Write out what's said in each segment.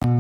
Good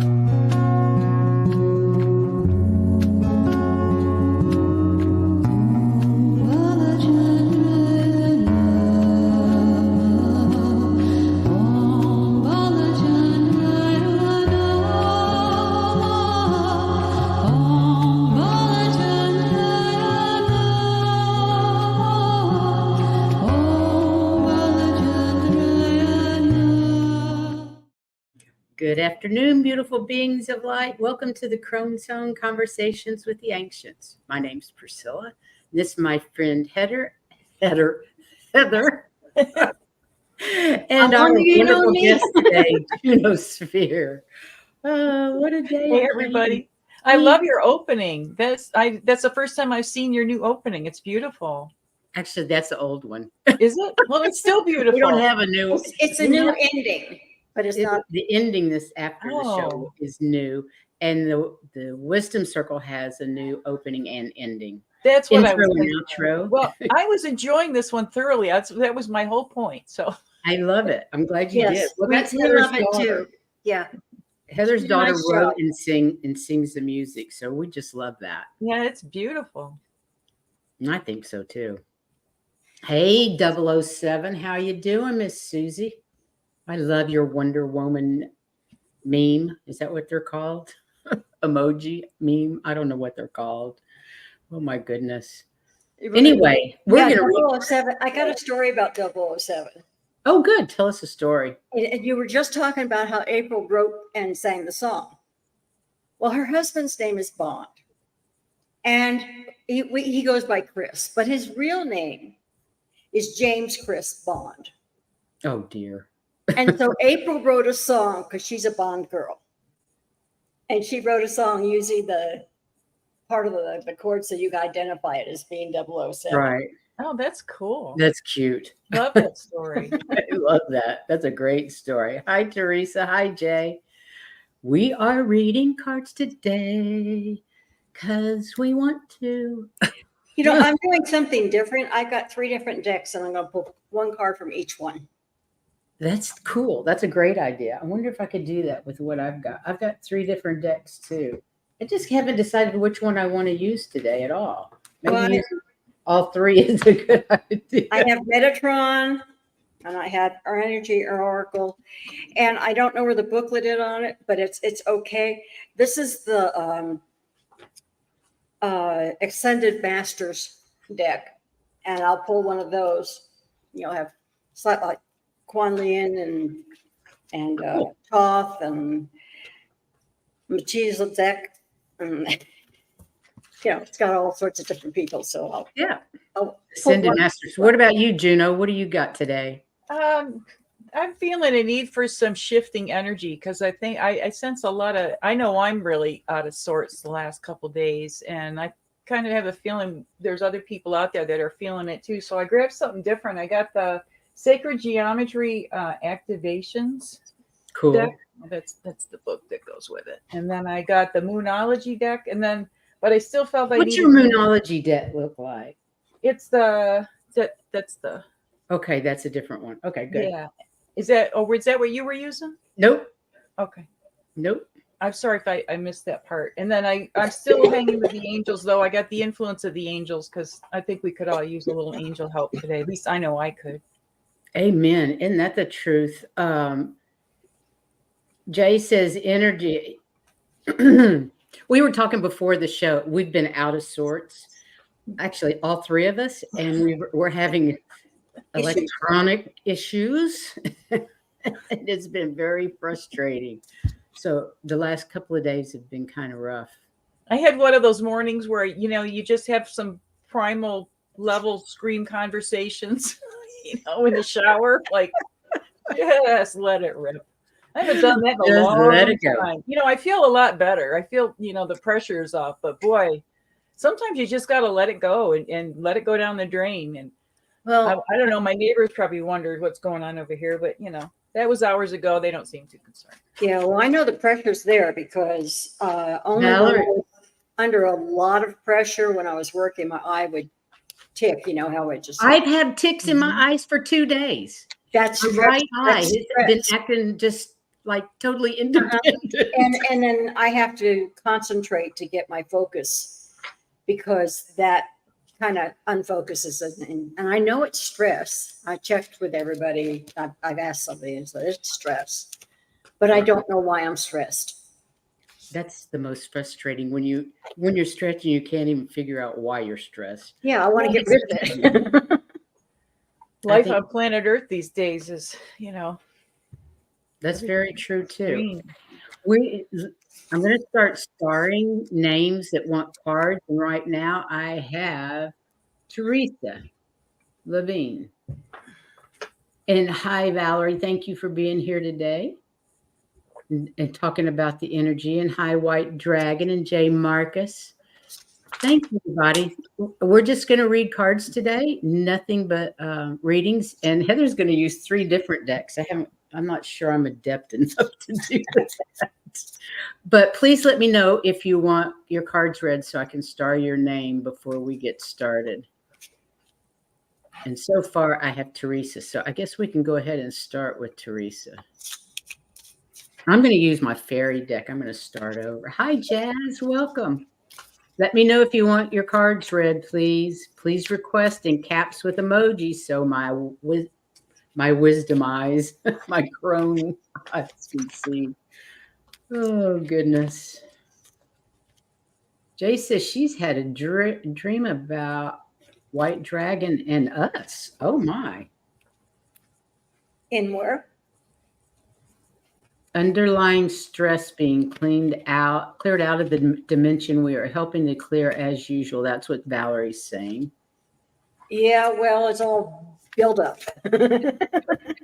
afternoon, beautiful beings of light. Welcome to the Crone Zone Conversations with the Ancients. My name's Priscilla. This is my friend Heather, and our wonderful guest today, Junosphere. What a day! Hey, everybody! I love your opening. That's the first time I've seen your new opening. It's beautiful. Actually, that's the old one. Is it? Well, it's still beautiful. We don't have a new. It's a new ending. But it's not the ending. This after the show is new, and the Wisdom Circle has a new opening and ending. That's what intro I was and outro. Well, I was enjoying this one thoroughly. That was my whole point. So I love it. I'm glad you did. Well, that's Heather's daughter. Yeah, Heather's daughter wrote and sings the music, so we just love that. Yeah, it's beautiful. I think so too. Hey, 007, how you doing, Miss Susie? I love your Wonder Woman meme. Is that what they're called? Emoji meme? I don't know what they're called. Oh my goodness. Anyway, we're going to 007. I got a story about 007. Oh, good. Tell us a story. And you were just talking about how April wrote and sang the song. Well, her husband's name is Bond. And he goes by Chris, but his real name is James Chris Bond. Oh, dear. And so April wrote a song because she's a Bond girl. And she wrote a song using the part of the chord so you can identify it as being 007. Right. Oh, that's cool. That's cute. Love that story. I love that. That's a great story. Hi, Teresa. Hi, Jay. We are reading cards today because we want to. You know, I'm doing something different. I've got 3 different decks, and I'm going to pull one card from each one. That's cool. That's a great idea. I wonder if I could do that with what I've got. I've got 3 different decks too. I just haven't decided which one I want to use today at all. Maybe using all 3 is a good idea. I have Metatron, and I have our Energy Oracle, and I don't know where the booklet is on it, but it's okay. This is the Ascended Masters deck, and I'll pull one of those. You'll have slightly like Kuan Lin and Toth and Tcz deck, and it's got all sorts of different people. So I'll Ascended Masters. What about you, Juno? What do you got today? I'm feeling a need for some shifting energy because I think I sense a lot of. I know I'm really out of sorts the last couple of days, and I kind of have a feeling there's other people out there that are feeling it too. So I grabbed something different. I got the Sacred Geometry Activations Cool. deck. That's the book that goes with it. And then I got the Moonology deck. And then, but I still felt What's your Moonology deck look like? It's that's the. Okay, that's a different one. Okay, good. Yeah. Is that what you were using? Nope. Okay. Nope. I'm sorry if I missed that part. And then I'm still hanging with the angels, though. I got the influence of the angels because I think we could all use a little angel help today. At least I know I could. Amen. Isn't that the truth? Jay says energy. We were talking before the show. We've been out of sorts. Actually, all 3 of us. And we're having electronic issues. It's been very frustrating. So the last couple of days have been kind of rough. I had one of those mornings where, you just have some primal level scream conversations. In the shower, like, just let it rip. I haven't done that in a long time. I feel a lot better. I feel, the pressure is off. But boy, sometimes you just got to let it go and let it go down the drain. And well, I don't know. My neighbors probably wondered what's going on over here, but that was hours ago. They don't seem too concerned. Yeah, well, I know the pressure's there because only under a lot of pressure when I was working, my eye would tick. How it just. I've had ticks in my eyes for 2 days. That's my right eye. It's been acting just like totally independent. And then I have to concentrate to get my focus because that kind of unfocuses it. And I know it's stress. I checked with everybody. I've asked somebody and said it's stress, but I don't know why I'm stressed. That's the most frustrating when you're stretching, you can't even figure out why you're stressed. Yeah, I want to get rid of it. Life think- on planet Earth these days is, That's very true too. green. I'm going to start starring names that want cards, and right now I have Teresa Levine. And hi, Valerie. Thank you for being here today and talking about the energy. And hi, White Dragon and Jay Marcus. Thank you, everybody. We're just going to read cards today. Nothing but readings. And Heather's going to use 3 different decks. I'm not sure I'm adept enough to do that. But please let me know if you want your cards read so I can star your name before we get started. And so far, I have Teresa. So I guess we can go ahead and start with Teresa. I'm going to use my fairy deck. I'm going to start over. Hi, Jazz. Welcome. Let me know if you want your cards read, please. Please request in caps with emojis so my wisdom eyes, my crone eyes can see. Oh, goodness. Jay says she's had a dream about White Dragon and us. Oh, my. In where? Underlying stress being cleared out of the dimension we are helping to clear as usual. That's what Valerie's saying. Yeah, well, it's all built up.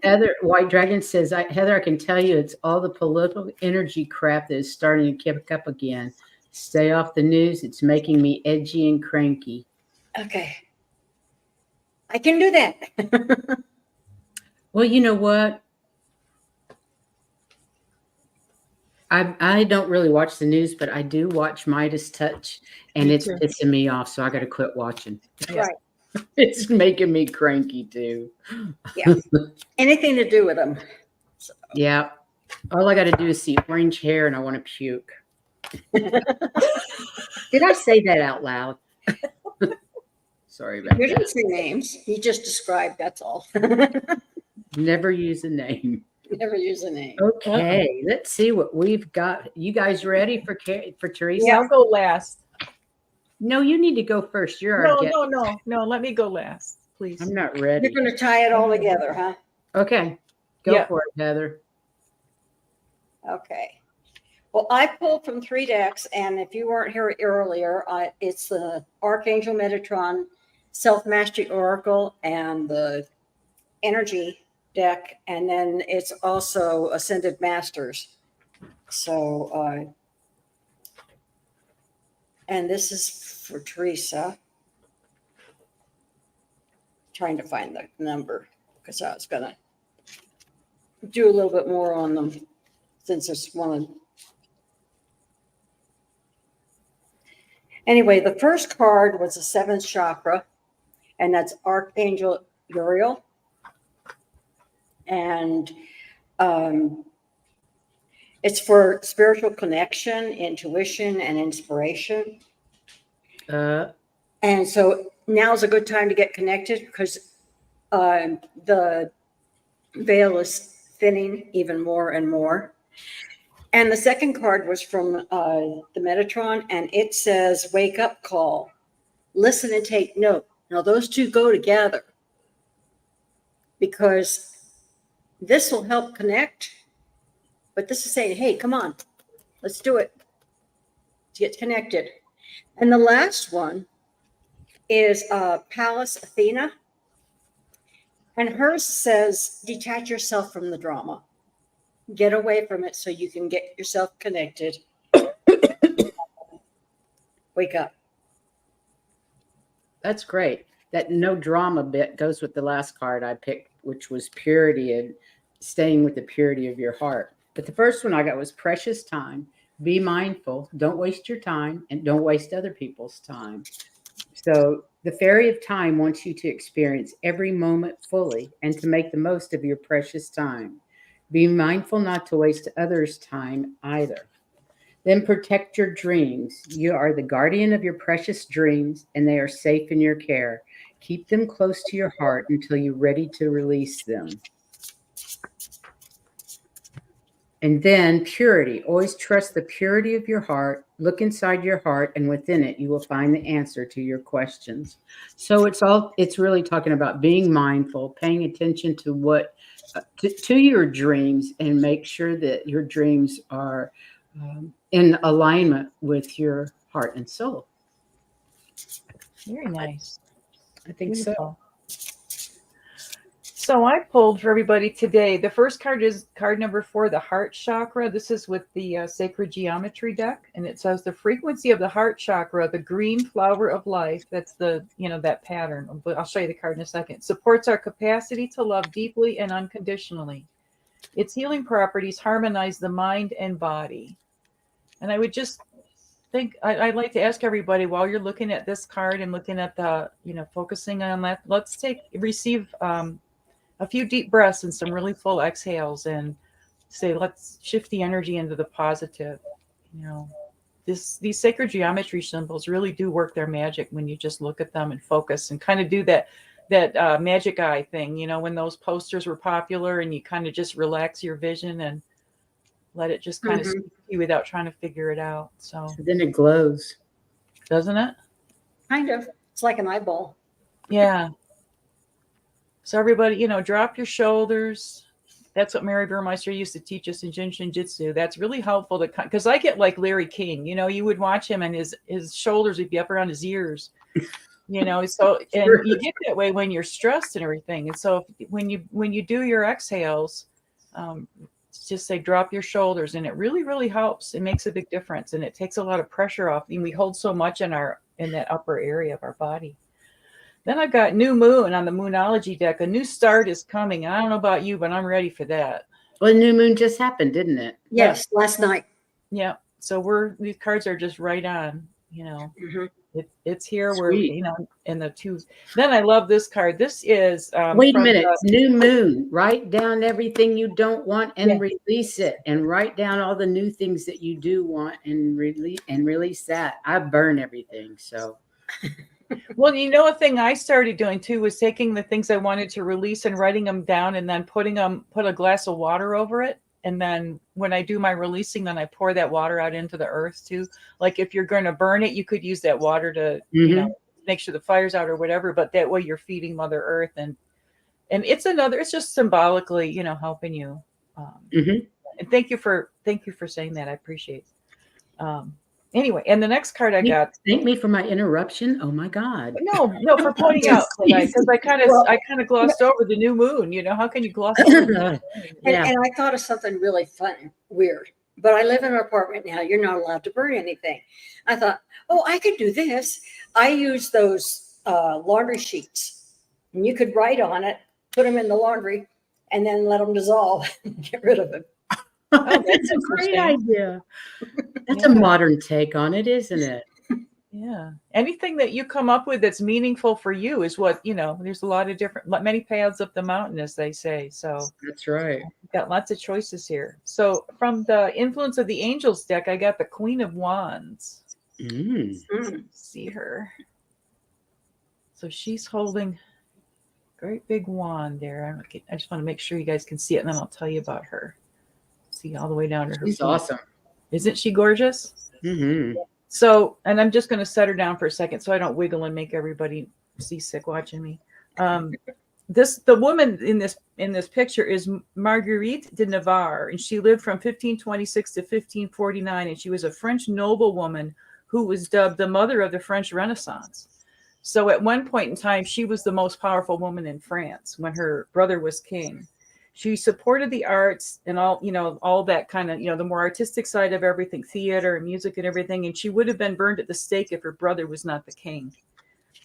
Heather, White Dragon says, Heather, I can tell you it's all the political energy crap that is starting to kick up again. Stay off the news. It's making me edgy and cranky. Okay. I can do that. Well, you know what? I don't really watch the news, but I do watch Midas Touch, and Me it's too. pissing me off, so I got to quit watching. Right. It's making me cranky, too. Yeah. Anything to do with them. So. Yeah. All I got to do is see orange hair, and I want to puke. Did I say that out loud? Sorry about You that. didn't say names. You just described, that's all. Never use a name. Never use a name. Okay, let's see what we've got. You guys ready for Teresa? Yeah, I'll go last. No, you need to go first. You're our guest. No. Let me go last, please. I'm not ready. You're going to tie it all together, huh? Okay, go Yeah. for it, Heather. Okay. Well, I pulled from 3 decks, and if you weren't here earlier, it's the Archangel Metatron Self-Mastery Oracle and the Energy deck, and then it's also Ascended Masters. So, and this is for Teresa. Trying to find the number because I was going to do a little bit more on them since there's one. Anyway, the first card was the 7th chakra, and that's Archangel Uriel. And it's for spiritual connection, intuition, and inspiration. And so now's a good time to get connected because the veil is thinning even more and more. And the second card was from the Metatron, and it says, wake up call, listen and take note. Now, those two go together because this will help connect, but this is saying, hey, come on, let's do it. Let's get connected. And the last one is Pallas Athena, and hers says, detach yourself from the drama. Get away from it so you can get yourself connected. Wake up. That's great. That no drama bit goes with the last card I picked, which was purity and staying with the purity of your heart. But the first one I got was precious time. Be mindful. Don't waste your time and don't waste other people's time. So the fairy of time wants you to experience every moment fully and to make the most of your precious time. Be mindful not to waste others' time either. Then protect your dreams. You are the guardian of your precious dreams, and they are safe in your care. Keep them close to your heart until you're ready to release them. And then purity. Always trust the purity of your heart. Look inside your heart, and within it, you will find the answer to your questions. So it's really talking about being mindful, paying attention to what, to your dreams, and make sure that your dreams are in alignment with your heart and soul. Very nice. I think so. So I pulled for everybody today. The first card is card number 4, the heart chakra. This is with the sacred geometry deck. And it says the frequency of the heart chakra, the green flower of life. That's the, that pattern. But I'll show you the card in a second. Supports our capacity to love deeply and unconditionally. Its healing properties harmonize the mind and body. And I would just think, I'd like to ask everybody, while you're looking at this card and looking at the, focusing on that, let's receive a few deep breaths and some really full exhales and say, let's shift the energy into the positive. These sacred geometry symbols really do work their magic when you just look at them and focus and kind of do that magic eye thing, when those posters were popular, and you kind of just relax your vision and let it just kind of speak to you without trying to figure it out. So then it glows, doesn't it? Kind of. It's like an eyeball. Yeah. So everybody, drop your shoulders. That's what Mary Burmeister used to teach us in Jyutsu. That's really helpful because I get like Larry King. You would watch him and his shoulders would be up around his ears. So and you get that way when you're stressed and everything. And so when you do your exhales, just say drop your shoulders, and it really, really helps. It makes a big difference, and it takes a lot of pressure off. And we hold so much in that upper area of our body. Then I've got new moon on the Moonology deck. A new start is coming. I don't know about you, but I'm ready for that. Well, new moon just happened, didn't it? Yes, last night. Yeah. So these cards are just right on. It's here. Sweet. We're in the two. Then I love this card. This is wait a minute. New moon. Write down everything you don't want and release it, and write down all the new things that you do want and release that. I burn everything. So. Well, a thing I started doing too was taking the things I wanted to release and writing them down, and then put a glass of water over it. And then when I do my releasing, then I pour that water out into the earth too. Like if you're going to burn it, you could use that water to, make sure the fire's out or whatever. But that way you're feeding Mother Earth, and it's just symbolically, helping you. And thank you for saying that. I appreciate it. Anyway, and the next card I got. Thank me for my interruption. Oh my God! No, for pointing out, because I kind of glossed over the new moon. How can you gloss over? And I thought of something really fun, weird. But I live in an apartment now. You're not allowed to burn anything. I thought, I could do this. I use those laundry sheets, and you could write on it, put them in the laundry, and then let them dissolve and get rid of them. That's a great idea. That's a modern take on it, isn't it? Yeah. Anything that you come up with that's meaningful for you is what, there's a lot of many paths up the mountain, as they say. So that's right. Got lots of choices here. So from the Influence of the Angels deck, I got the Queen of Wands. See her. So she's holding a great big wand there. I just want to make sure you guys can see it, and then I'll tell you about her. See all the way down to her. She's awesome. Isn't she gorgeous? So, and I'm just going to set her down for a second so I don't wiggle and make everybody seasick watching me. The woman in this picture is Marguerite de Navarre, and she lived from 1526 to 1549, and she was a French noblewoman who was dubbed the mother of the French Renaissance. So at one point in time, she was the most powerful woman in France when her brother was king. She supported the arts and all that kind of, the more artistic side of everything, theater and music and everything. And she would have been burned at the stake if her brother was not the king.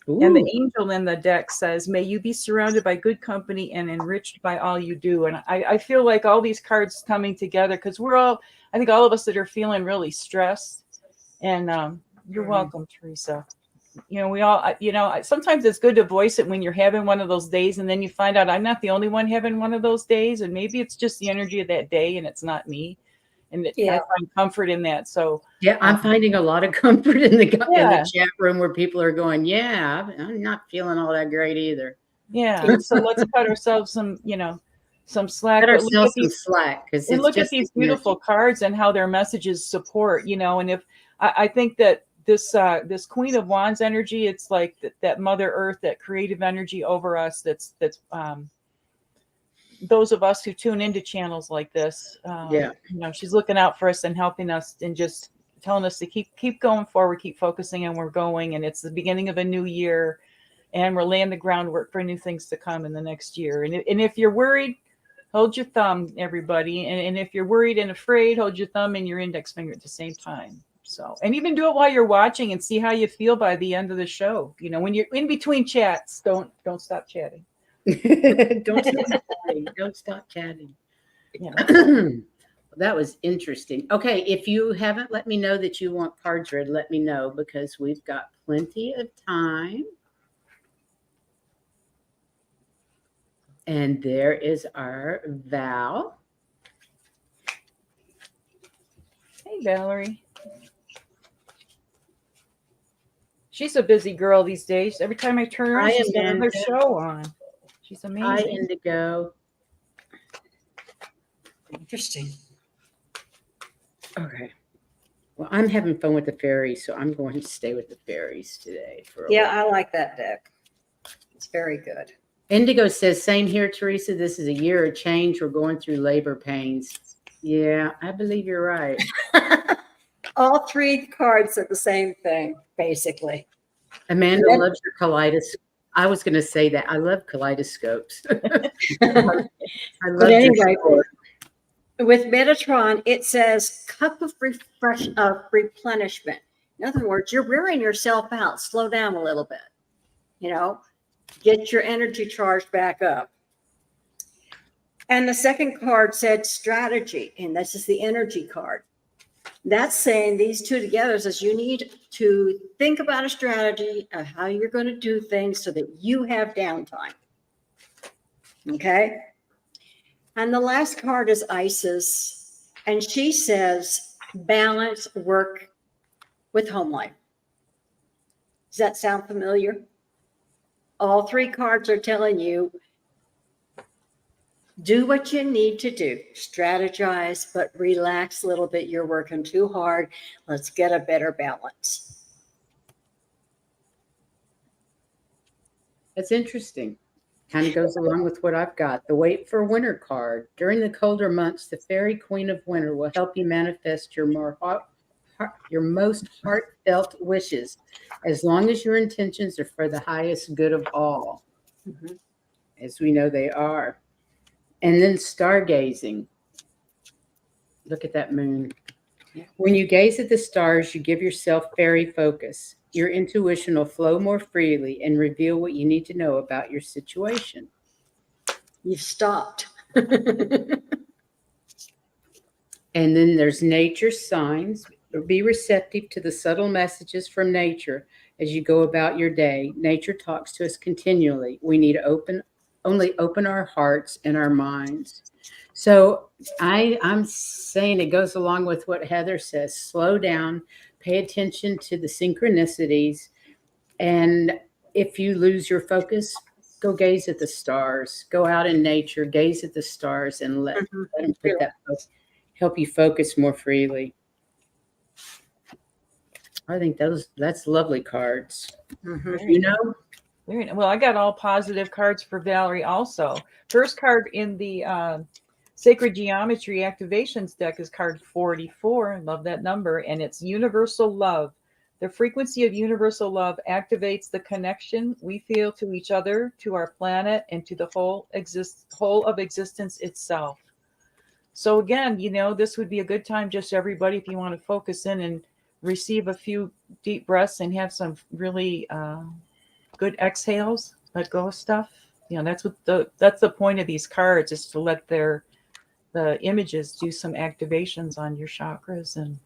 Ooh. And the angel in the deck says, may you be surrounded by good company and enriched by all you do. And I feel like all these cards coming together, because all of us that are feeling really stressed. And you're welcome, Teresa. we all, sometimes it's good to voice it when you're having one of those days, and then you find out I'm not the only one having one of those days, and maybe it's just the energy of that day and it's not me. And I find comfort in that. So yeah, I'm finding a lot of comfort in the chat room where people are going, yeah, I'm not feeling all that great either. Yeah. So let's cut ourselves some slack. Cut ourselves some slack, because look at these beautiful cards and how their messages support, and if I think that this Queen of Wands energy, it's like that Mother Earth, that creative energy over us, that's those of us who tune into channels like this, she's looking out for us and helping us and just telling us to keep going forward, keep focusing, and we're going, and it's the beginning of a new year, and we're laying the groundwork for new things to come in the next year. And if you're worried, hold your thumb, everybody. And if you're worried and afraid, hold your thumb and your index finger at the same time. So, and even do it while you're watching and see how you feel by the end of the show. When you're in between chats, don't stop chatting. Don't stop chatting. That was interesting. Okay, if you haven't let me know that you want cards read, let me know, because we've got plenty of time. And there is our Val. Hey, Valerie. She's a busy girl these days. Every time I turn around, she's got another show on. She's amazing. Hi, Indigo. Interesting. Okay. Well, I'm having fun with the fairies, so I'm going to stay with the fairies today. I like that deck. It's very good. Indigo says, same here, Teresa. This is a year of change. We're going through labor pains. Yeah, I believe you're right. All three cards are the same thing, basically. Amanda loves your kaleidoscope. I was going to say that. I love kaleidoscopes. But anyway, with Metatron, it says cup of replenishment. In other words, you're wearing yourself out. Slow down a little bit. Get your energy charged back up. And the second card said strategy, and this is the energy card. That's saying these two together says you need to think about a strategy of how you're going to do things so that you have downtime. Okay. And the last card is Isis, and she says balance work with home life. Does that sound familiar? All three cards are telling you do what you need to do, strategize, but relax a little bit. You're working too hard. Let's get a better balance. That's interesting. Kind of goes along with what I've got. The Wait for Winter card. During the colder months, the Fairy Queen of Winter will help you manifest your most heartfelt wishes, as long as your intentions are for the highest good of all, as we know they are. And then stargazing. Look at that moon. When you gaze at the stars, you give yourself fairy focus. Your intuition will flow more freely and reveal what you need to know about your situation. You've stopped. And then there's nature signs. Be receptive to the subtle messages from nature as you go about your day. Nature talks to us continually. We need to only open our hearts and our minds. So I'm saying it goes along with what Heather says. Slow down, pay attention to the synchronicities. And if you lose your focus, go gaze at the stars. Go out in nature, gaze at the stars, and let them put that help you focus more freely. I think that's lovely cards. Well, I got all positive cards for Valerie also. First card in the Sacred Geometry Activations deck is card 44. I love that number. And it's Universal Love. The frequency of universal love activates the connection we feel to each other, to our planet, and to the whole of existence itself. So again, this would be a good time, just everybody, if you want to focus in and receive a few deep breaths and have some really good exhales, let go of stuff. That's the point of these cards, is to let the images do some activations on your chakras and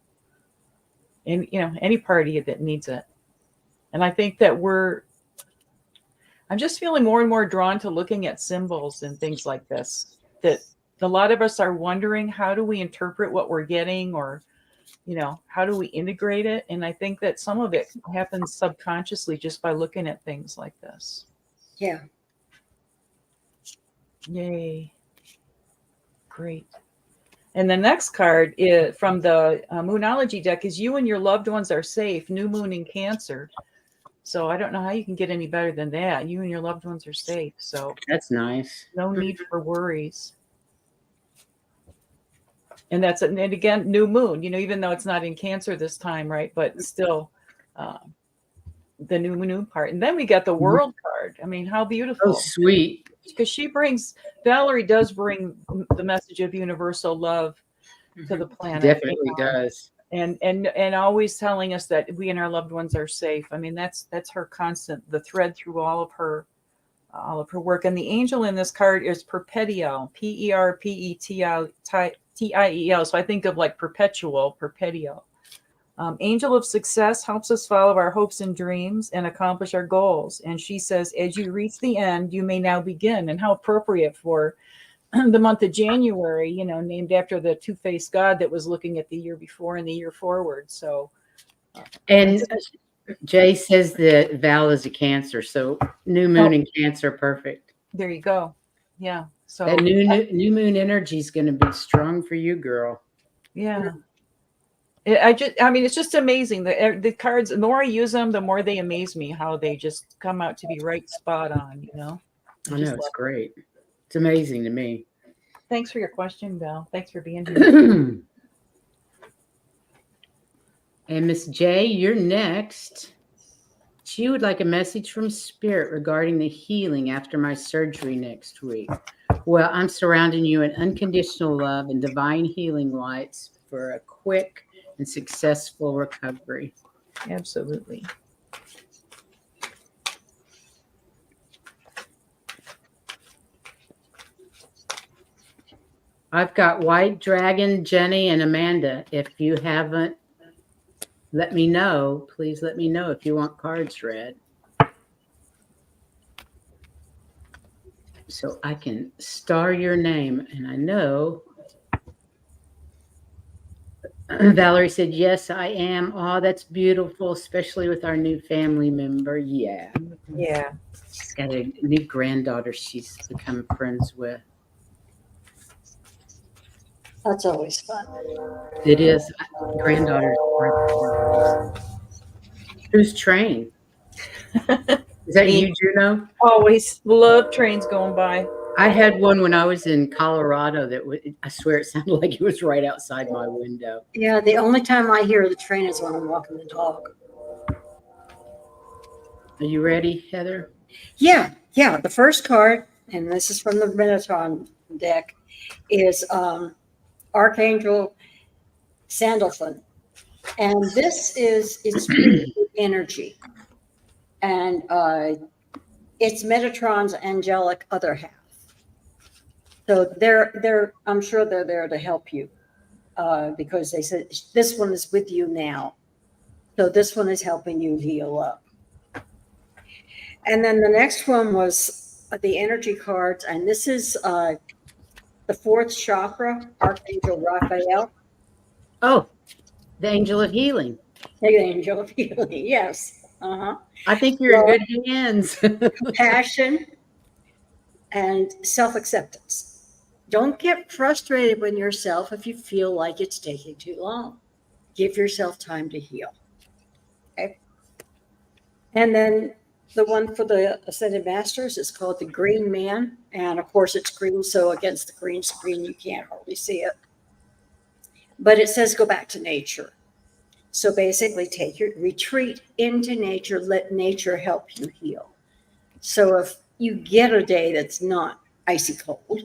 any part of you that needs it. And I think that I'm just feeling more and more drawn to looking at symbols and things like this, that a lot of us are wondering, how do we interpret what we're getting, or, how do we integrate it? And I think that some of it happens subconsciously just by looking at things like this. Yeah. Yay. Great. And the next card is from the Moonology deck is you and your loved ones are safe. New moon in Cancer. So I don't know how you can get any better than that. You and your loved ones are safe. So That's nice. no need for worries. And and again, new moon, even though it's not in Cancer this time, right? But still the new moon part. And then we got the World card. I mean, how beautiful. Oh, sweet. Because Valerie does bring the message of universal love to the planet. Definitely does. And always telling us that we and our loved ones are safe. I mean, that's her constant, the thread through all of her work. And the angel in this card is Perpetiel, Perpetiel. So I think of like perpetual, Perpetiel. Angel of success helps us follow our hopes and dreams and accomplish our goals. And she says, as you reach the end, you may now begin. And how appropriate for the month of January, named after the two-faced god that was looking at the year before and the year forward. So, and Jay says that Val is a Cancer, so new moon in Cancer, perfect. There you go. Yeah. So that new moon energy is going to be strong for you, girl. Yeah. It's just amazing. The cards, the more I use them, the more they amaze me, how they just come out to be right spot on, I know, it's great. It's amazing to me. Thanks for your question, Val. Thanks for being here. And Miss J, you're next. She would like a message from Spirit regarding the healing after my surgery next week. Well, I'm surrounding you in unconditional love and divine healing lights for a quick and successful recovery. Absolutely. I've got White Dragon, Jenny, and Amanda. If you haven't, let me know. Please let me know if you want cards read, so I can star your name. And I know Valerie said, yes, I am. Oh, that's beautiful, especially with our new family member. Yeah. Yeah. She's got a new granddaughter she's become friends with. That's always fun. It is. Granddaughter. Who's trained? Is that you, Juno? Always love trains going by. I had one when I was in Colorado that I swear it sounded like it was right outside my window. Yeah, the only time I hear the train is when I'm walking the dog. Are you ready, Heather? Yeah. The first card, and this is from the Minotaur deck, is Archangel Sandalphon. And this is its energy. And it's Metatron's angelic other half. So I'm sure they're there to help you because they said this one is with you now. So this one is helping you heal up. And then the next one was the energy cards. And this is the fourth chakra, Archangel Raphael. Oh, the angel of healing. The angel of healing, yes. I think you're in good hands. Passion and self-acceptance. Don't get frustrated with yourself if you feel like it's taking too long. Give yourself time to heal. Okay. And then the one for the Ascended Masters is called the Green Man. And of course it's green, so against the green screen, you can't hardly see it. But it says go back to nature. So basically retreat into nature, let nature help you heal. So if you get a day that's not icy cold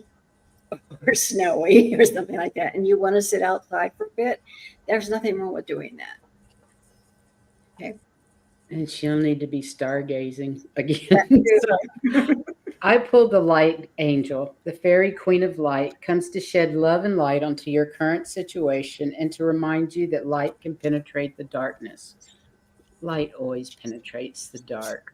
or snowy or something like that, and you want to sit outside for a bit, there's nothing wrong with doing that. Okay. And she'll need to be stargazing again. I pulled the light angel. The fairy queen of light comes to shed love and light onto your current situation and to remind you that light can penetrate the darkness. Light always penetrates the dark.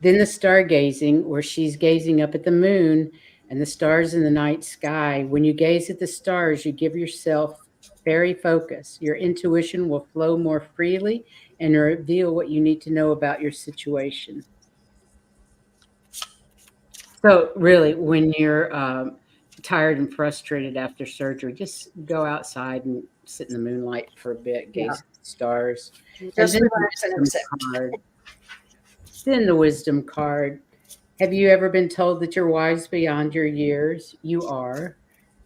Then the stargazing, where she's gazing up at the moon and the stars in the night sky. When you gaze at the stars, you give yourself fairy focus. Your intuition will flow more freely and reveal what you need to know about your situation. So, really, when you're tired and frustrated after surgery, just go outside and sit in the moonlight for a bit, gaze Yeah. at the stars. Just And then relax and the wisdom accept. card. Then the wisdom card. Have you ever been told that you're wise beyond your years? You are.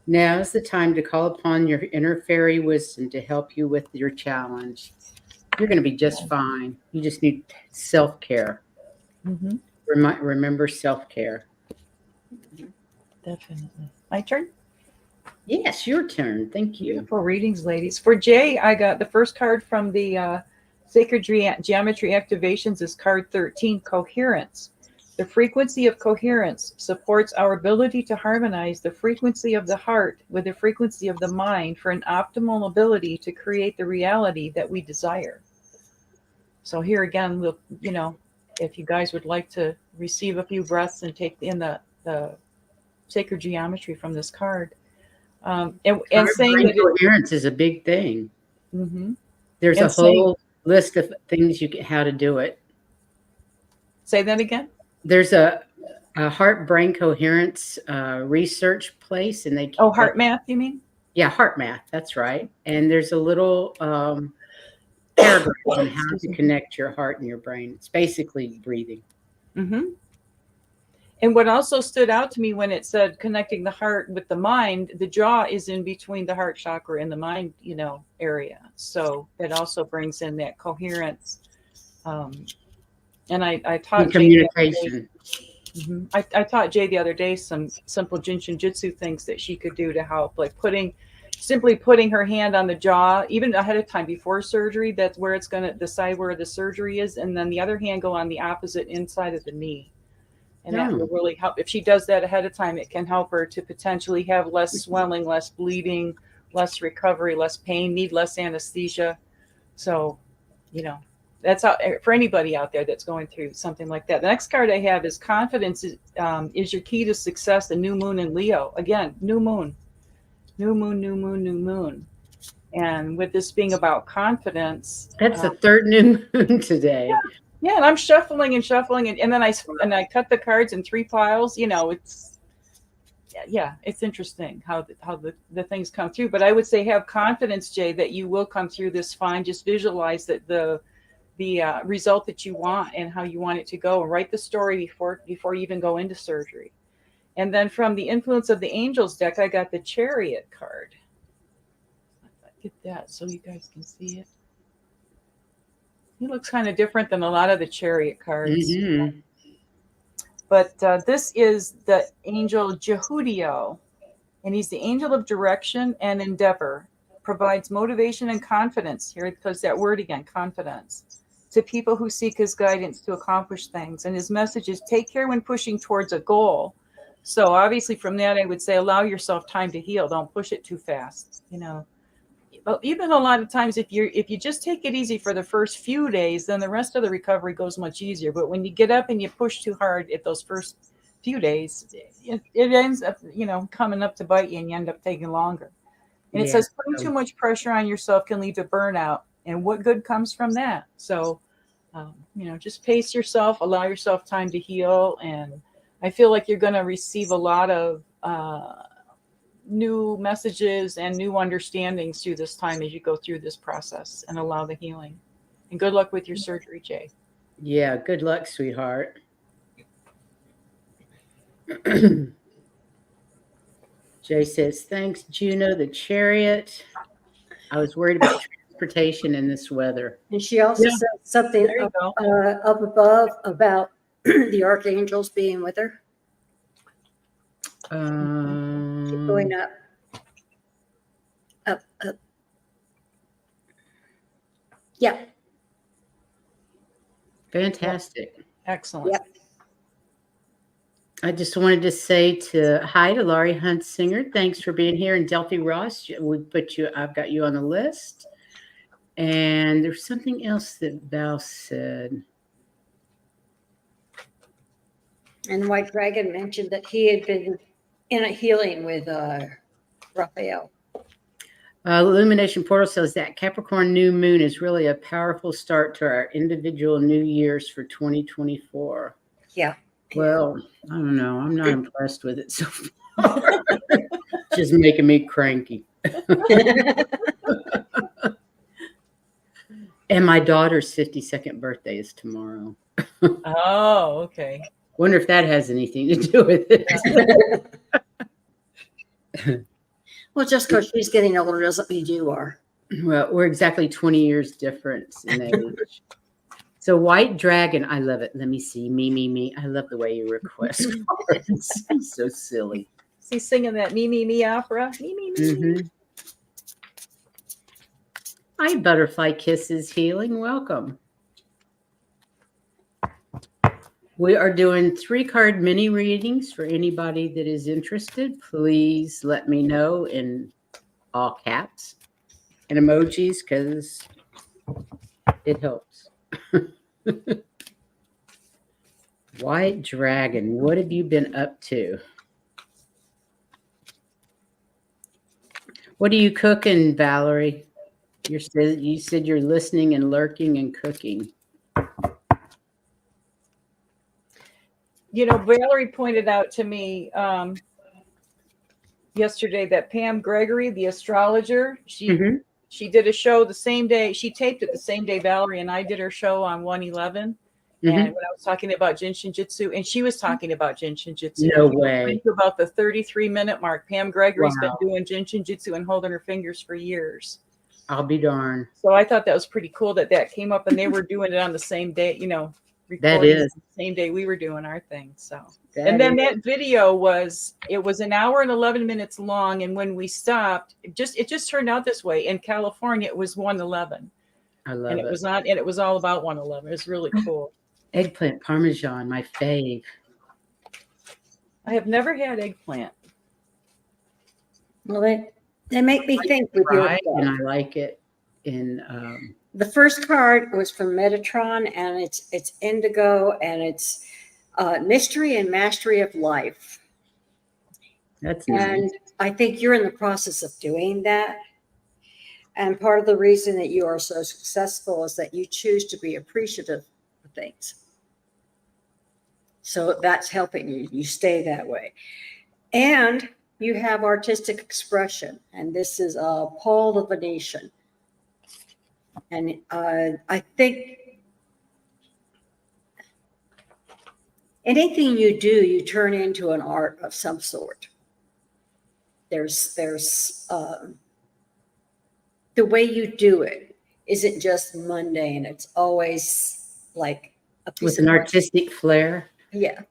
Now is the time to call upon your inner fairy wisdom to help you with your challenge. You're going to be just fine. You just need self-care. Mm-hmm. Remember self-care. Definitely. My turn. Yes, your turn. Thank you. Beautiful readings, ladies. For Jay, I got the first card from the Sacred Geometry Activations is card 13, Coherence. The frequency of coherence supports our ability to harmonize the frequency of the heart with the frequency of the mind for an optimal ability to create the reality that we desire. So here again, we'll, if you guys would like to receive a few breaths and take in the sacred geometry from this card. And saying that coherence is a big thing. Mm-hmm. There's a whole list of things how to do it. Say that again. There's a heart-brain coherence research place, and they heart math, you mean? Yeah, heart math. That's right. And there's a little paragraph on how to connect your heart and your brain. It's basically breathing. Mm-hmm. And what also stood out to me when it said connecting the heart with the mind, the jaw is in between the heart chakra and the mind, area. So it also brings in that coherence. And I taught communication. I taught Jay the other day some simple Jyutsu things that she could do to help, like simply putting her hand on the jaw, even ahead of time before surgery. That's where it's going to decide where the surgery is. And then the other hand go on the opposite inside of the knee. And that will really help. If she does that ahead of time, it can help her to potentially have less swelling, less bleeding, less recovery, less pain, need less anesthesia. So, that's how, for anybody out there that's going through something like that. The next card I have is confidence is your key to success. The new moon in Leo. Again, new moon. And with this being about confidence. That's the third new moon today. Yeah, and I'm shuffling, and then I cut the cards in 3 piles. It's interesting how the things come through. But I would say have confidence, Jay, that you will come through this fine. Just visualize that the result that you want and how you want it to go, and write the story before you even go into surgery. And then from the Influence of the Angels deck, I got the Chariot card. Get that so you guys can see it. He looks kind of different than a lot of the Chariot cards. Mm-hmm. But this is the angel Jehudio, and he's the angel of direction and endeavor, provides motivation and confidence. Here it goes, that word again, confidence, to people who seek his guidance to accomplish things. And his message is take care when pushing towards a goal. So obviously from that, I would say allow yourself time to heal. Don't push it too fast, Even a lot of times, if you just take it easy for the first few days, then the rest of the recovery goes much easier. But when you get up and you push too hard at those first few days, it ends up, coming up to bite you, and you end up taking longer. And it says putting too much pressure on yourself can lead to burnout. And what good comes from that? So, just pace yourself, allow yourself time to heal. And I feel like you're going to receive a lot of new messages and new understandings through this time as you go through this process and allow the healing. And good luck with your surgery, Jay. Yeah, good luck, sweetheart. Jay says, thanks, Juno, the Chariot. I was worried about transportation in this weather. And she also said something up above about the archangels being with her. Keep going up. Yeah. Fantastic. Excellent. Yep. I just wanted to say hi to Laurie Huntsinger. Thanks for being here. And Delphi Ross, I've got you on the list. And there's something else that Val said. And the White Dragon mentioned that he had been in a healing with Raphael. Illumination Portal says that Capricorn new moon is really a powerful start to our individual new years for 2024. Yeah. Well, I don't know. I'm not impressed with it so far. Just making me cranky. And my daughter's 52nd birthday is tomorrow. Oh, okay. Wonder if that has anything to do with it. Well, just because she's getting older doesn't mean you are. Well, we're exactly 20 years difference in age. So White Dragon, I love it. Let me see. Me. I love the way you request cards. So silly. Is he singing that me opera? Me. Mm-hmm. Hi, Butterfly Kisses Healing. Welcome. We are doing 3-card mini readings for anybody that is interested. Please let me know in all caps and emojis because it helps. White Dragon, what have you been up to? What are you cooking, Valerie? You said you're listening and lurking and cooking. You know, Valerie pointed out to me yesterday that Pam Gregory, the astrologer, she did a show the same day. She taped it the same day Valerie and I did her show on 1/11. And when I was talking about Jin Shinjitsu, and she was talking about Jin Shinjitsu. No way. About the 33-minute mark. Pam Gregory's been doing Jin Shinjitsu and holding her fingers for years. I'll be darned. So I thought that was pretty cool that came up, and they were doing it on the same day, you know. That is the same day we were doing our thing. So that video was an hour and 11 minutes long, and when we stopped, it just turned out this way. In California, it was 1/11. I love and it. It was all about 1/11. It's really cool. Eggplant Parmesan, my fave. I have never had eggplant. Well, they make me think with your stuff. And I like it. In the first card was from Metatron, and it's indigo, and it's mystery and mastery of life. That's nice. And I think you're in the process of doing that. And part of the reason that you are so successful is that you choose to be appreciative of things. So that's helping you. You stay that way. And you have artistic expression. And this is Paul Divination. And I think anything you do, you turn into an art of some sort. There's the way you do it isn't just mundane. It's always like a piece with an artistic flair. Yeah.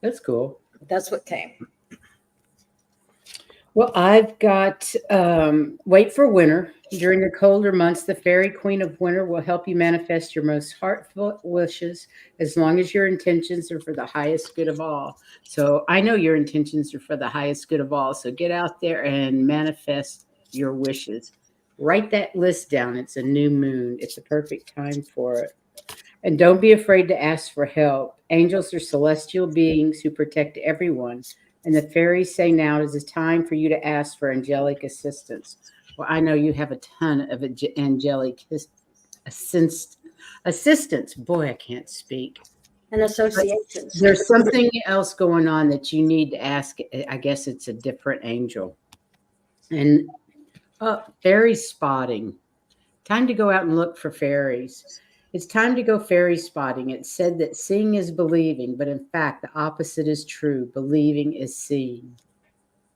That's cool. That's what came. Well, I've got wait for winter. During the colder months, the fairy queen of winter will help you manifest your most heartfelt wishes as long as your intentions are for the highest good of all. So I know your intentions are for the highest good of all. So get out there and manifest your wishes. Write that list down. It's a new moon. It's a perfect time for it. And don't be afraid to ask for help. Angels are celestial beings who protect everyone. And the fairies say now is the time for you to ask for angelic assistance. Well, I know you have a ton of angelic assistance. Boy, I can't speak. And associations. But there's something else going on that you need to ask. I guess it's a different angel. And fairy spotting. Time to go out and look for fairies. It's time to go fairy spotting. It's said that seeing is believing, but in fact, the opposite is true. Believing is seeing.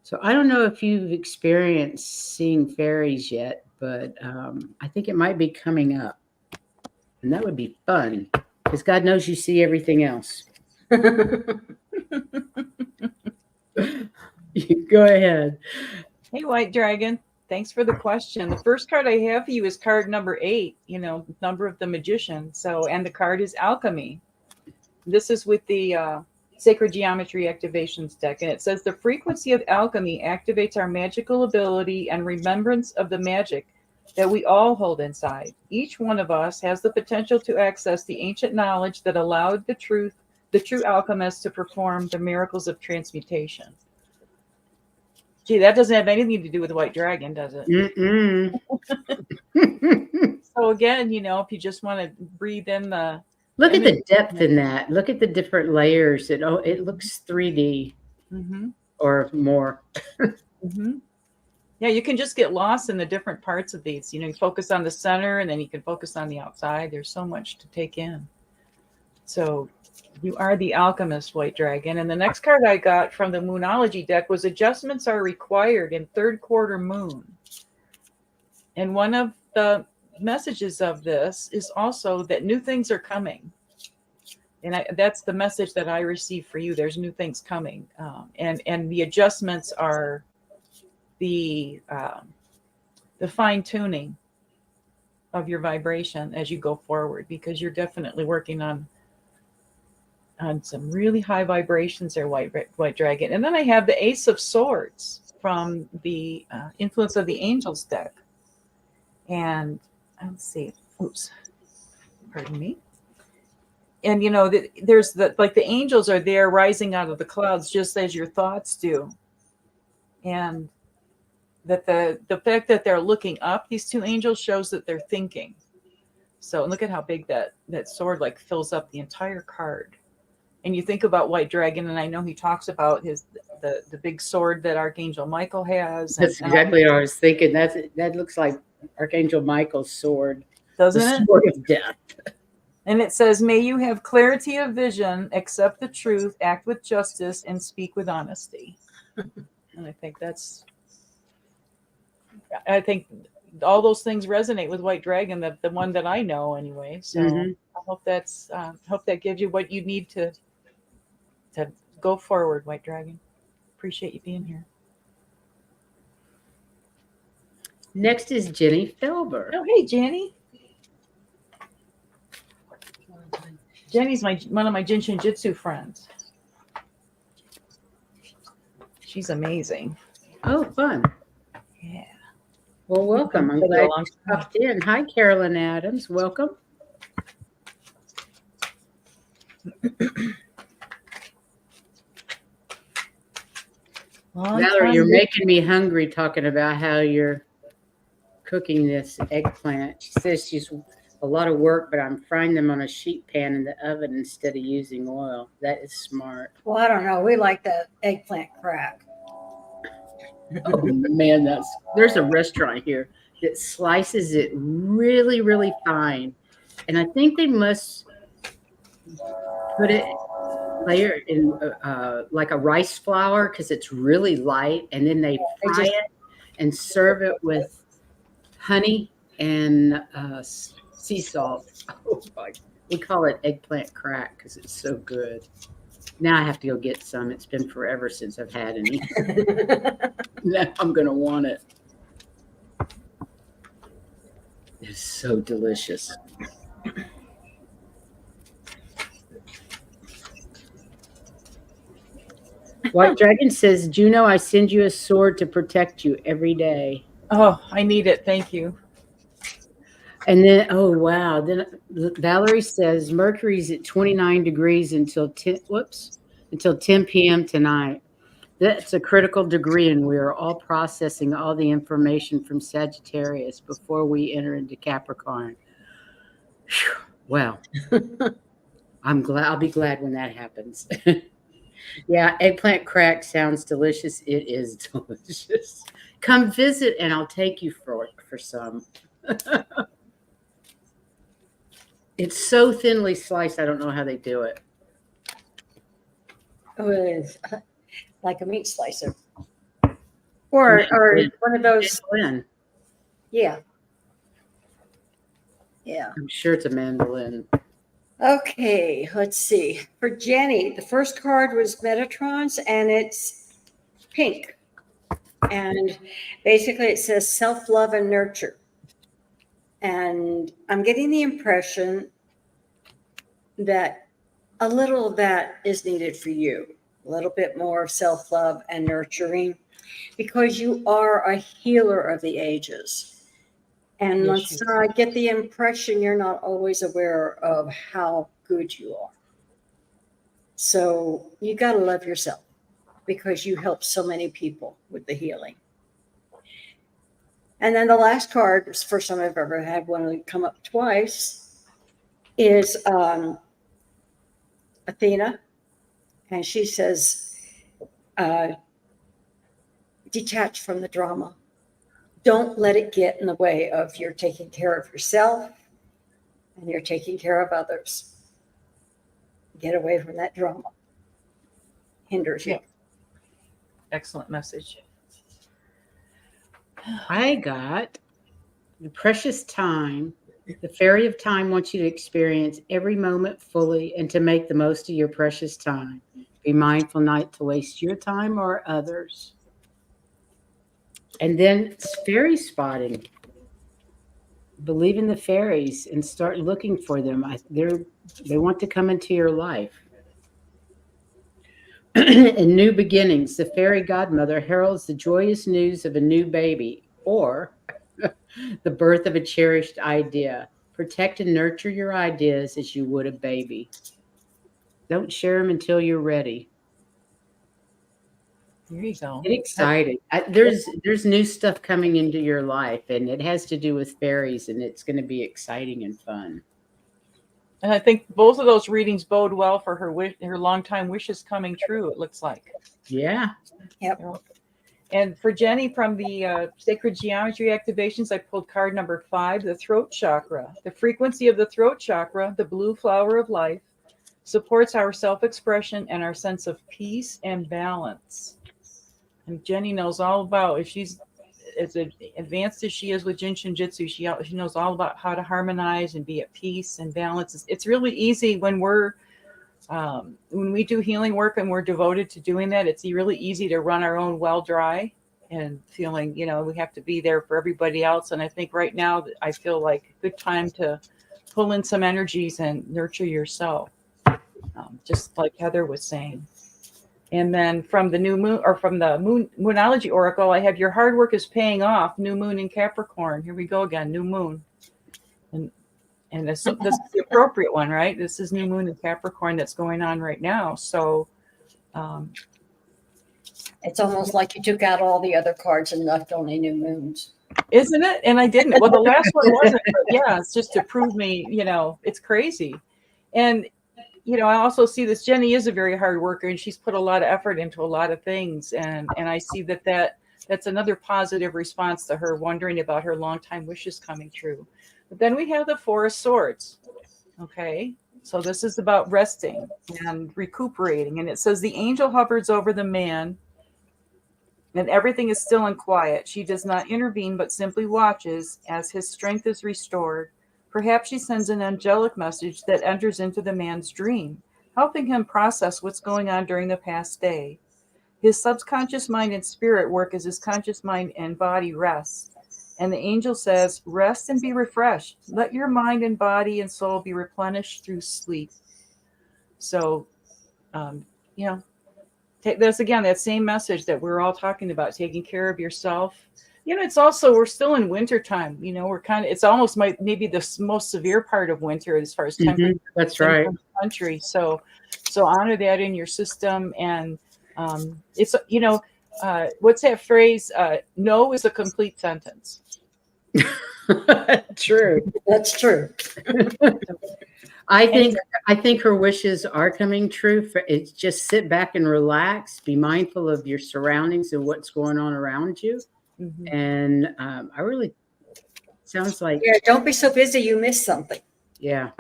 So I don't know if you've experienced seeing fairies yet, but I think it might be coming up. And that would be fun because God knows you see everything else. Go ahead. Hey, White Dragon. Thanks for the question. The first card I have for you is card number 8, number of the magician. So, and the card is alchemy. This is with the Sacred Geometry Activations deck. And it says the frequency of alchemy activates our magical ability and remembrance of the magic that we all hold inside. Each one of us has the potential to access the ancient knowledge that allowed the true alchemist to perform the miracles of transmutation. Gee, that doesn't have anything to do with the white dragon, does it? So again, if you just want to breathe in the Look at the depth in that. Look at the different layers. It looks 3D or more. Yeah, you can just get lost in the different parts of these. You focus on the center and then you can focus on the outside. There's so much to take in. So you are the alchemist, White Dragon. And the next card I got from the Moonology deck was adjustments are required in third quarter moon. And one of the messages of this is also that new things are coming. And that's the message that I received for you. There's new things coming. And the adjustments are the fine tuning of your vibration as you go forward, because you're definitely working on some really high vibrations there, White Dragon. And then I have the Ace of Swords from the Influence of the Angels deck. And let's see. Oops. Pardon me. And there's the angels are there rising out of the clouds just as your thoughts do. And that the fact that they're looking up, these two angels, shows that they're thinking. So look at how big that sword fills up the entire card. And you think about White Dragon, and I know he talks about the big sword that Archangel Michael has. That's exactly what I was thinking. That looks like Archangel Michael's sword. Doesn't the it? Sword of death. And it says, may you have clarity of vision, accept the truth, act with justice, and speak with honesty. And I think all those things resonate with White Dragon, the one that I know anyway. So I hope that gives you what you need to go forward, White Dragon. Appreciate you being here. Next is Jenny Felber. Oh, hey, Jenny. Jenny's one of my Jinshin Jyutsu friends. She's amazing. Oh, fun. Yeah. Well, welcome. I'm glad you popped in. Hi, Carolyn Adams. Welcome. Valerie, you're making me hungry talking about how you're cooking this eggplant. She says she's a lot of work, but I'm frying them on a sheet pan in the oven instead of using oil. That is smart. Well, I don't know. We like that eggplant crack. Oh man, there's a restaurant here that slices it really, really fine, and I think they must put it layer in like a rice flour because it's really light, and then they fry it and serve it with honey and sea salt. Oh my! We call it eggplant crack because it's so good. Now I have to go get some. It's been forever since I've had any. Now I'm going to want it. It's so delicious. White Dragon says, Juno, I send you a sword to protect you every day. Oh, I need it. Thank you. And then, oh, wow. Then Valerie says, Mercury's at 29 degrees until 10 p.m. tonight. That's a critical degree, and we are all processing all the information from Sagittarius before we enter into Capricorn. Whew. Wow. I'll be glad when that happens. Yeah, eggplant crack sounds delicious. It is delicious. Come visit, and I'll take you for some. It's so thinly sliced. I don't know how they do it. Oh, it is like a meat slicer, or one of those. Mandolin. Yeah. I'm sure it's a mandolin. Okay, let's see. For Jenny, the first card was Metatron's, and it's pink. And basically it says self-love and nurture. And I'm getting the impression that a little of that is needed for you. A little bit more of self-love and nurturing, because you are a healer of the ages. And Yes, I get the impression you're not always aware of how good you are. So you got to love yourself, because you help so many people with the healing. And then the last card, it's the first time I've ever had one come up twice, is Athena. And she says, detach from the drama. Don't let it get in the way of your taking care of yourself and you're taking care of others. Get away from that drama. Hinders you. Yeah. Excellent message. I got the precious time. The fairy of time wants you to experience every moment fully and to make the most of your precious time. Be mindful not to waste your time or others. And then fairy spotting. Believe in the fairies and start looking for them. They want to come into your life. In new beginnings, the fairy godmother heralds the joyous news of a new baby or the birth of a cherished idea. Protect and nurture your ideas as you would a baby. Don't share them until you're ready. There you go. Get excited. There's new stuff coming into your life, and it has to do with fairies, and it's going to be exciting and fun. And I think both of those readings bode well for her longtime wishes coming true, it looks like. Yeah. Yep. And for Jenny, from the Sacred Geometry activations, I pulled card number 5, the throat chakra. The frequency of the throat chakra, the blue flower of life, supports our self-expression and our sense of peace and balance. And Jenny knows all about, if she's as advanced as she is with Jinshin Jyutsu, she knows all about how to harmonize and be at peace and balance. It's really easy when we do healing work and we're devoted to doing that. It's really easy to run our own well dry and feeling, we have to be there for everybody else. And I think right now I feel like a good time to pull in some energies and nurture yourself, just like Heather was saying. And then from the new moon, or from the Moonology Oracle, I have your hard work is paying off. New moon in Capricorn. Here we go again. New moon. And this is the appropriate one, right? This is new moon in Capricorn that's going on right now. So it's almost like you took out all the other cards and left only new moons. Isn't it? And I didn't. Well, the last one wasn't. But yeah, it's just to prove me, it's crazy. And I also see this. Jenny is a very hard worker, and she's put a lot of effort into a lot of things. And I see that's another positive response to her wondering about her longtime wishes coming true. But then we have the Four of Swords. Okay, so this is about resting and recuperating. And it says the angel hovers over the man, and everything is still and quiet. She does not intervene, but simply watches as his strength is restored. Perhaps she sends an angelic message that enters into the man's dream, helping him process what's going on during the past day. His subconscious mind and spirit work as his conscious mind and body rest. And the angel says, rest and be refreshed. Let your mind and body and soul be replenished through sleep. So, take this again, that same message that we're all talking about, taking care of yourself. It's also, we're still in winter time. We're it's almost maybe the most severe part of winter as far as temperature. That's right. In the country. So honor that in your system. And it's, what's that phrase? No is a complete sentence. True. That's true. I think her wishes are coming true. It's just sit back and relax. Be mindful of your surroundings and what's going on around you. Mm-hmm. And I really sounds like don't be so busy you miss something. Yeah.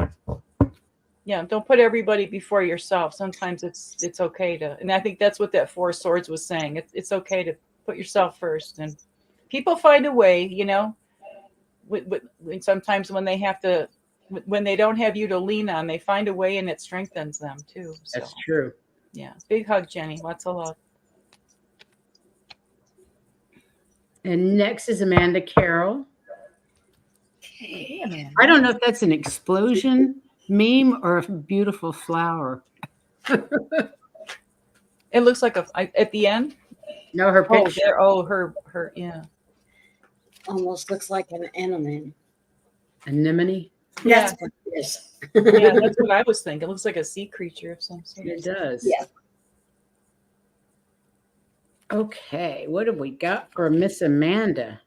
Don't put everybody before yourself. Sometimes it's okay to, and I think that's what that Four of Swords was saying. It's okay to put yourself first, and people find a way. Sometimes when they don't have you to lean on, they find a way, and it strengthens them too. So, that's true. Yeah, big hug, Jenny. Lots of love. And next is Amanda Carroll. Hey, Amanda. I don't know if that's an explosion Meme or a beautiful flower? It looks like at the end. No, her Oh, picture. there. Oh, her. Yeah. Almost looks like an anemone. Anemone. Yeah. That's what it is. Yeah, that's what I was thinking. It looks like a sea creature of some sort. It does. Yeah. Okay, what have we got for Miss Amanda?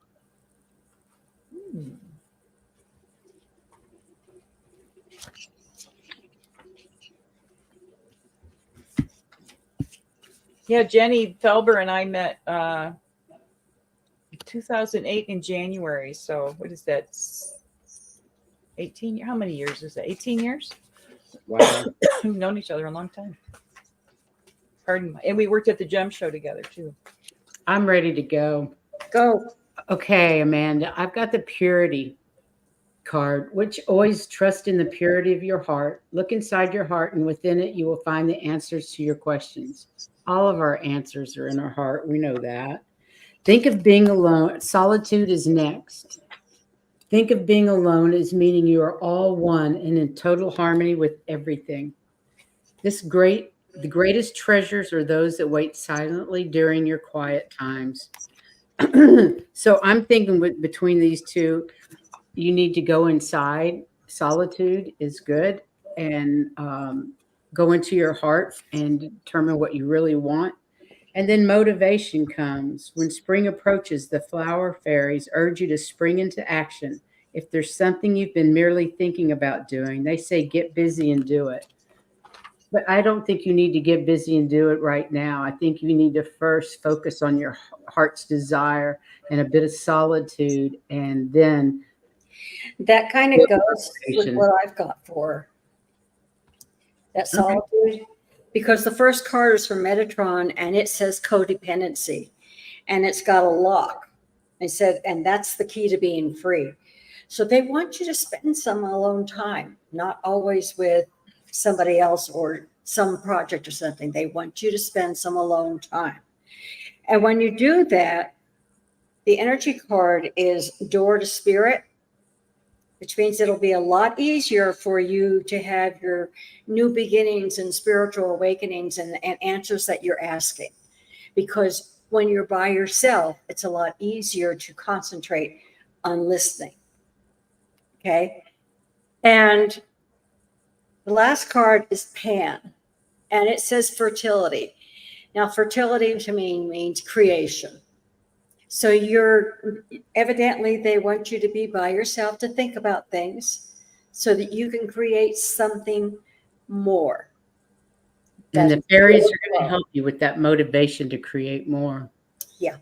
Yeah, Jenny Felber and I met 2008 in January. So what is that? 18? How many years is that? 18 years? Wow. We've known each other a long time. Pardon. And we worked at the Gem Show together too. I'm ready to go. Go. Okay, Amanda, I've got the purity card, which always trust in the purity of your heart. Look inside your heart, and within it, you will find the answers to your questions. All of our answers are in our heart. We know that. Think of being alone. Solitude is next. Think of being alone as meaning you are all one and in total harmony with everything. The greatest treasures are those that wait silently during your quiet times. So I'm thinking between these two, you need to go inside. Solitude is good, and go into your heart and determine what you really want. And then motivation comes. When spring approaches, the flower fairies urge you to spring into action. If there's something you've been merely thinking about doing, they say get busy and do it. But I don't think you need to get busy and do it right now. I think you need to first focus on your heart's desire and a bit of solitude, and then That kind of goes with what I've got for that solitude, because the first card is from Metatron and it says codependency, and it's got a lock. It said, and that's the key to being free. So they want you to spend some alone time, not always with somebody else or some project or something. They want you to spend some alone time. And when you do that, the energy card is door to spirit, which means it'll be a lot easier for you to have your new beginnings and spiritual awakenings and answers that you're asking. Because when you're by yourself, it's a lot easier to concentrate on listening. Okay. And the last card is Pan, and it says fertility. Now, fertility to me means creation. So evidently they want you to be by yourself to think about things so that you can create something more. and the fairies are going to help you with that motivation to create more. Yeah.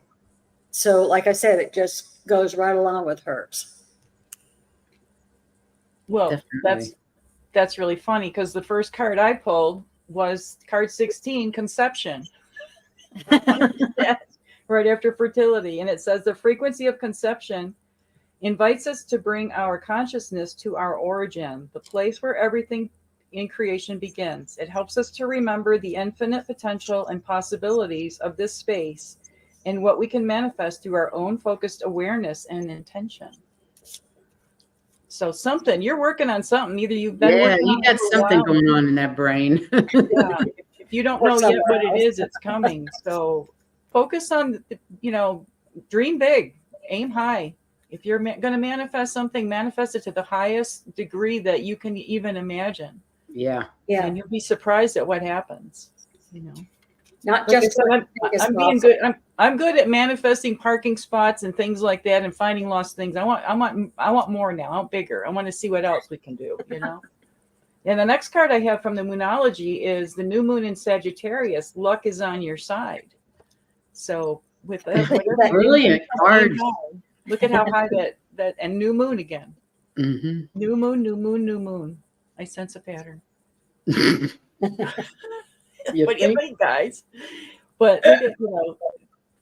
So like I said, it just goes right along with hers. Well, Definitely. that's really funny because the first card I pulled was card 16, conception. Right after fertility. And it says the frequency of conception invites us to bring our consciousness to our origin, the place where everything in creation begins. It helps us to remember the infinite potential and possibilities of this space and what we can manifest through our own focused awareness and intention. So you're working on something. Either you've been working you on got it for a something while. going on in that brain. Yeah. If you don't know yet what it is, it's coming. So focus on, dream big, aim high. If you're going to manifest something, manifest it to the highest degree that you can even imagine. Yeah. And you'll be surprised at what happens. Not Like just I said, I'm being good. I'm good at manifesting parking spots and things like that, and finding lost things. I want more now. I want bigger. I want to see what else we can do. And the next card I have from the Moonology is the new moon in Sagittarius. Luck is on your side. So with that, brilliant card. Look at how high that and new moon again. Mm-hmm. New moon, new moon, new moon. I sense a pattern. What do you think, guys? But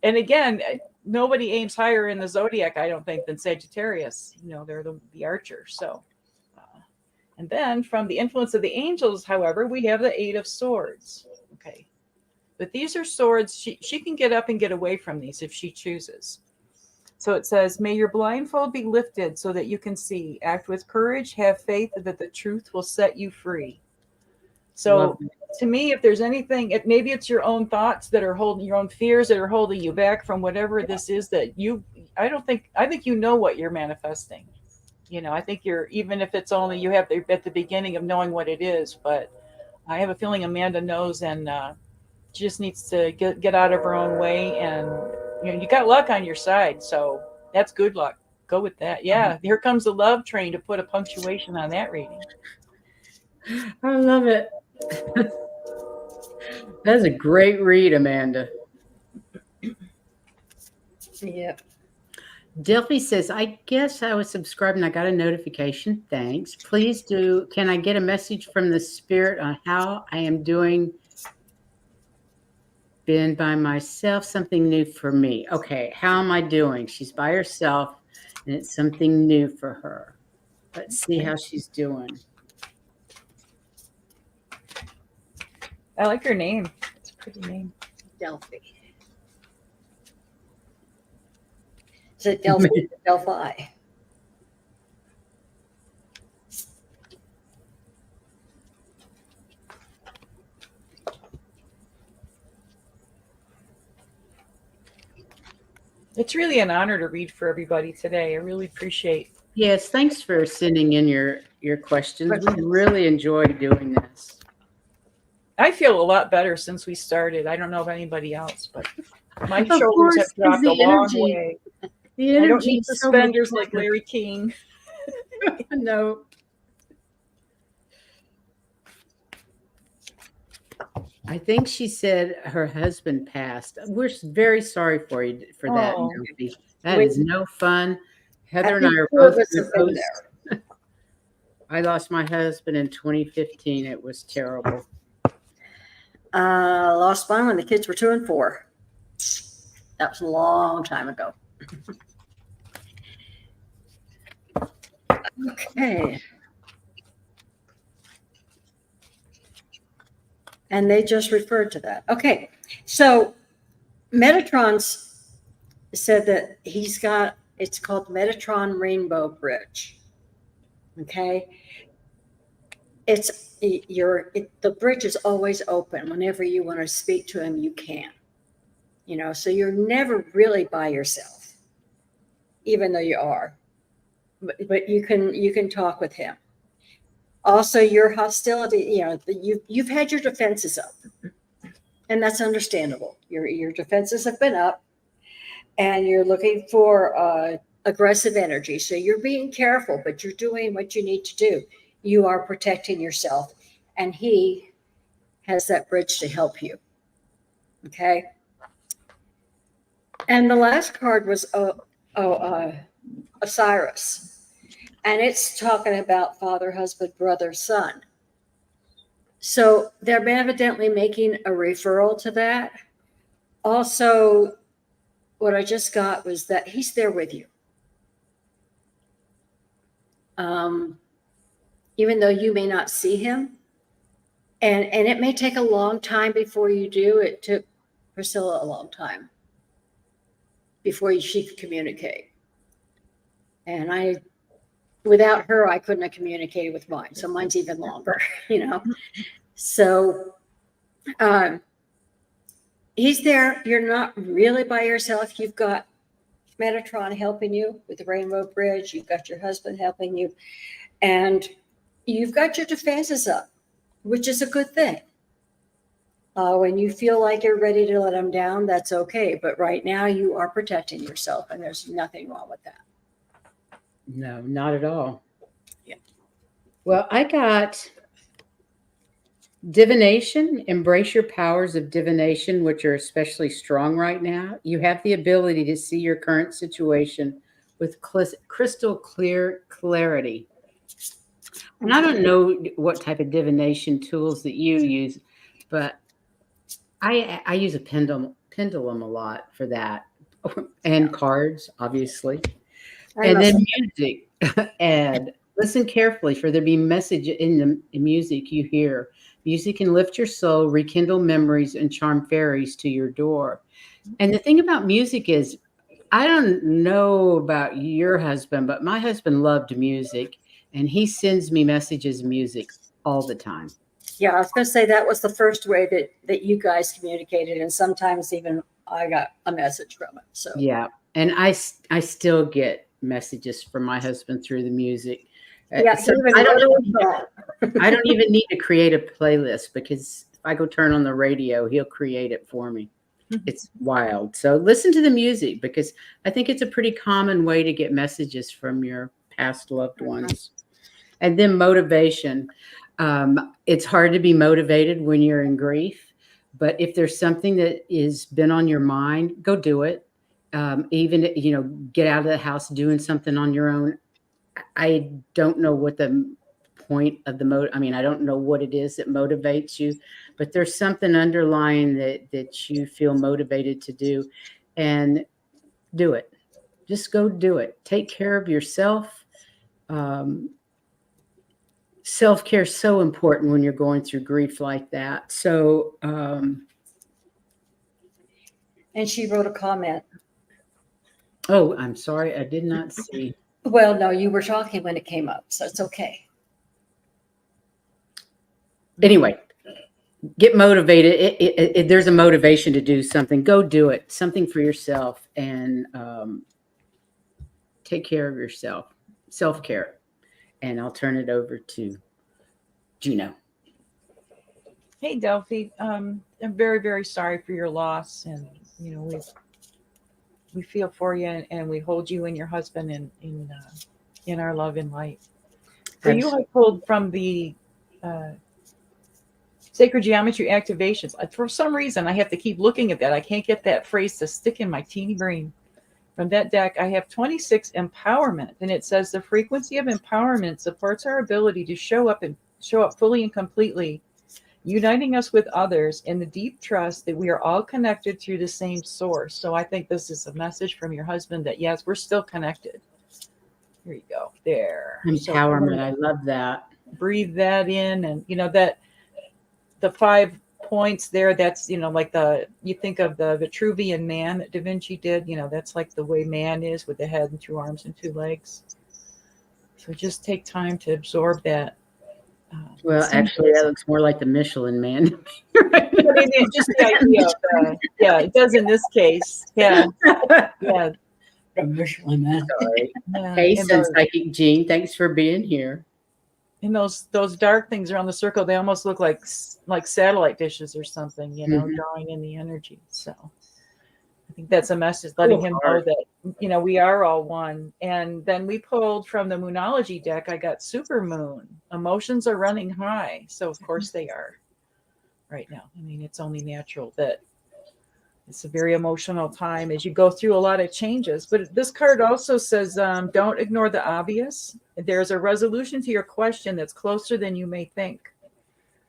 and again, nobody aims higher in the zodiac, I don't think, than Sagittarius. They're the archer. So, and then from the influence of the angels, however, we have the 8 of Swords. Okay, but these are swords. She can get up and get away from these if she chooses. So it says, may your blindfold be lifted so that you can see. Act with courage. Have faith that the truth will set you free. So to me, if there's anything, maybe it's your own thoughts that are holding, your own fears that are holding you back from whatever this is that I think you know what you're manifesting. You know, I think even if it's only you have at the beginning of knowing what it is, but I have a feeling Amanda knows, and she just needs to get out of her own way. And you got luck on your side, so that's good luck. Go with that. Yeah, here comes the love train to put a punctuation on that reading. I love it. That's a great read, Amanda. Yep. Delphi says, I guess I was subscribed and I got a notification. Thanks. Please do. Can I get a message from the spirit on how I am doing? Been by myself, something new for me. Okay, how am I doing? She's by herself and it's something new for her. Let's see how she's doing. I like her name. It's a pretty name. Delphi. Is it Delphi or Delphi? It's really an honor to read for everybody today. I really appreciate. Yes, thanks for sending in your questions. We really enjoy doing this. I feel a lot better since we started. I don't know if anybody else, but my shoulders have dropped a long way. The I don't energy need is so suspenders much like Larry King. No. I think she said her husband passed. We're very sorry for you for that, Delphi. That is no fun. Heather and I are both there. I lost my husband in 2015. It was terrible. Lost mine when the kids were 2 and 4. That was a long time ago. Okay. And they just referred to that. Okay. So Metatron's said that it's called Metatron Rainbow Bridge. Okay. The bridge is always open. Whenever you want to speak to him, you can. So you're never really by yourself, even though you are. But you can talk with him. Also, your hostility, you've had your defenses up, and that's understandable. Your defenses have been up, and you're looking for aggressive energy. So you're being careful, but you're doing what you need to do. You are protecting yourself, and he has that bridge to help you. Okay. And the last card was Osiris. And it's talking about father, husband, brother, son. So they're evidently making a referral to that. Also, what I just got was that he's there with you. Even though you may not see him. And it may take a long time before you do. It took Priscilla a long time before she could communicate. And without her, I couldn't have communicated with mine. So mine's even longer, So he's there. You're not really by yourself. You've got Metatron helping you with the Rainbow Bridge. You've got your husband helping you. And you've got your defenses up, which is a good thing. When you feel like you're ready to let him down, that's okay. But right now you are protecting yourself, and there's nothing wrong with that. No, not at all. Yeah. Well, I got divination. Embrace your powers of divination, which are especially strong right now. You have the ability to see your current situation with crystal clear clarity. And I don't know what type of divination tools that you use, but I use a pendulum a lot for that, and cards, obviously. And then music. And listen carefully, for there be message in the music you hear. Music can lift your soul, rekindle memories, and charm fairies to your door. And the thing about music is I don't know about your husband, but my husband loved music, and he sends me messages of music all the time. Yeah, I was going to say that was the first way that you guys communicated, and sometimes even I got a message from it. So Yeah, and I still get messages from my husband through the music. yeah, So he even wrote a song. I don't even need to create a playlist, because if I go turn on the radio, he'll create it for me. It's wild. So listen to the music, because I think it's a pretty common way to get messages from your past loved ones. And then motivation. It's hard to be motivated when you're in grief, but if there's something that is been on your mind, go do it. Even, get out of the house doing something on your own. I don't know what the point of I mean, I don't know what it is that motivates you, but there's something underlying that you feel motivated to do, and do it. Just go do it. Take care of yourself. Um, Self-care is so important when you're going through grief like that. So, And she wrote a comment. oh, I'm sorry, I did not see. Well, no, you were talking when it came up, so it's okay. Anyway, get motivated. There's a motivation to do something. Go do it. Something for yourself, and take care of yourself. Self-care. And I'll turn it over to Juno. Hey, Delphi. I'm very, very sorry for your loss, and we feel for you, and we hold you and your husband in our love and light. So you have pulled from the sacred geometry activations. For some reason, I have to keep looking at that. I can't get that phrase to stick in my teeny brain. From that deck, I have 26 empowerment, and it says the frequency of empowerment supports our ability to show up fully and completely, uniting us with others in the deep trust that we are all connected through the same source. So I think this is a message from your husband that yes, we're still connected. Here you go. There. Empowerment. So, I love that. Breathe that in, and that the 5 points there, that's like you think of the Vitruvian man that Da Vinci did, that's like the way man is, with the head and 2 arms and 2 legs. So just take time to absorb that. Well, actually, that looks more like the Michelin man. Right? Just the idea of yeah, it does in this case. Yeah. The Michelin man. Sorry. Yeah. Hey, Psychic Jean, thanks for being here. And those dark things around the circle, they almost look like satellite dishes or something, drawing in the energy. So I think that's a message, letting him know that, we are all one. And then we pulled from the Moonology deck, I got Super Moon. Emotions are running high. So of course they are right now. I mean, it's only natural that it's a very emotional time as you go through a lot of changes. But this card also says, don't ignore the obvious. There's a resolution to your question that's closer than you may think.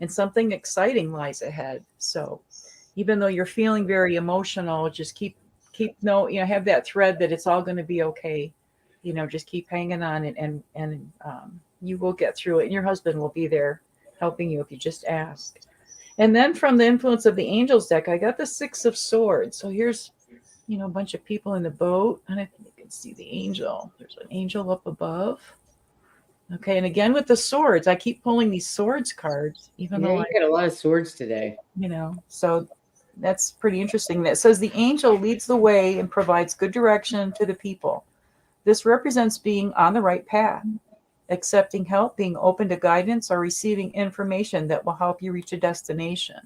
And something exciting lies ahead. So even though you're feeling very emotional, just have that thread that it's all going to be okay. Just keep hanging on, and you will get through it. And your husband will be there helping you if you just ask. And then from the influence of the angels deck, I got the 6 of Swords. So here's, a bunch of people in the boat. And I think you can see the angel. There's an angel up above. Okay. And again, with the swords, I keep pulling these swords cards, even though you get a lot of swords today. So that's pretty interesting. That says the angel leads the way and provides good direction to the people. This represents being on the right path, accepting help, being open to guidance, or receiving information that will help you reach a destination.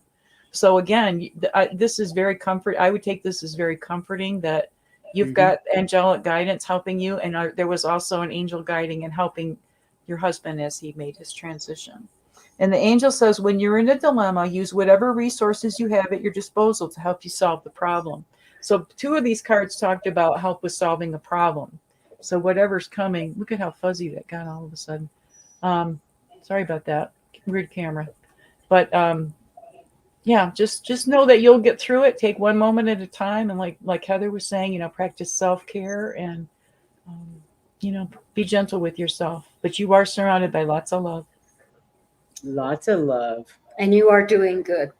So again, this is very I would take this as very comforting that you've got angelic guidance helping you. And there was also an angel guiding and helping your husband as he made his transition. And the angel says, when you're in a dilemma, use whatever resources you have at your disposal to help you solve the problem. So 2 of these cards talked about help with solving a problem. So whatever's coming, look at how fuzzy that got all of a sudden. Sorry about that. Weird camera. But yeah, just know that you'll get through it. Take one moment at a time. And like Heather was saying, practice self-care and, be gentle with yourself. But you are surrounded by lots of love. Lots of love. And you are doing good.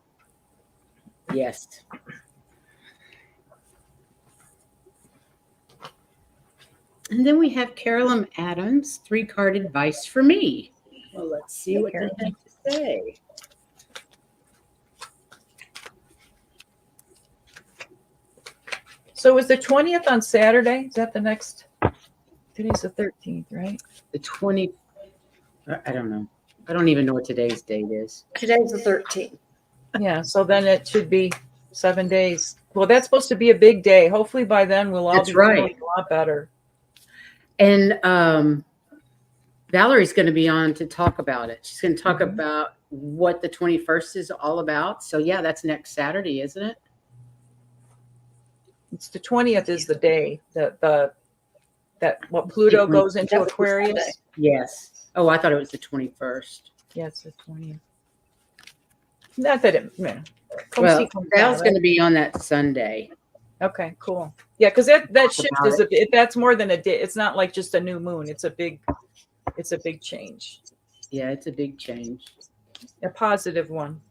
Yes. And then we have Carolyn Adams, 3-card advice for me. Well, let's see what they have to say. So is the 20th on Saturday? Is that the next? Today's the 13th, right? The 20, I don't know. I don't even know what today's date is. Today's the 13th. Yeah, so then it should be 7 days. Well, that's supposed to be a big day. Hopefully by then we'll all be feeling a lot better. And Valerie's going to be on to talk about it. She's going to talk about what the 21st is all about. So yeah, that's next Saturday, isn't it? It's the 20th is the day that what Pluto goes into Aquarius. Yes. Oh, I thought it was the 21st. Yes, the 20th. Not that it. Well, Val's going to be on that Sunday. Okay, cool. Yeah, because that shift is that's more than a day. It's not like just a new moon. It's a big change. Yeah, it's a big change. A positive one.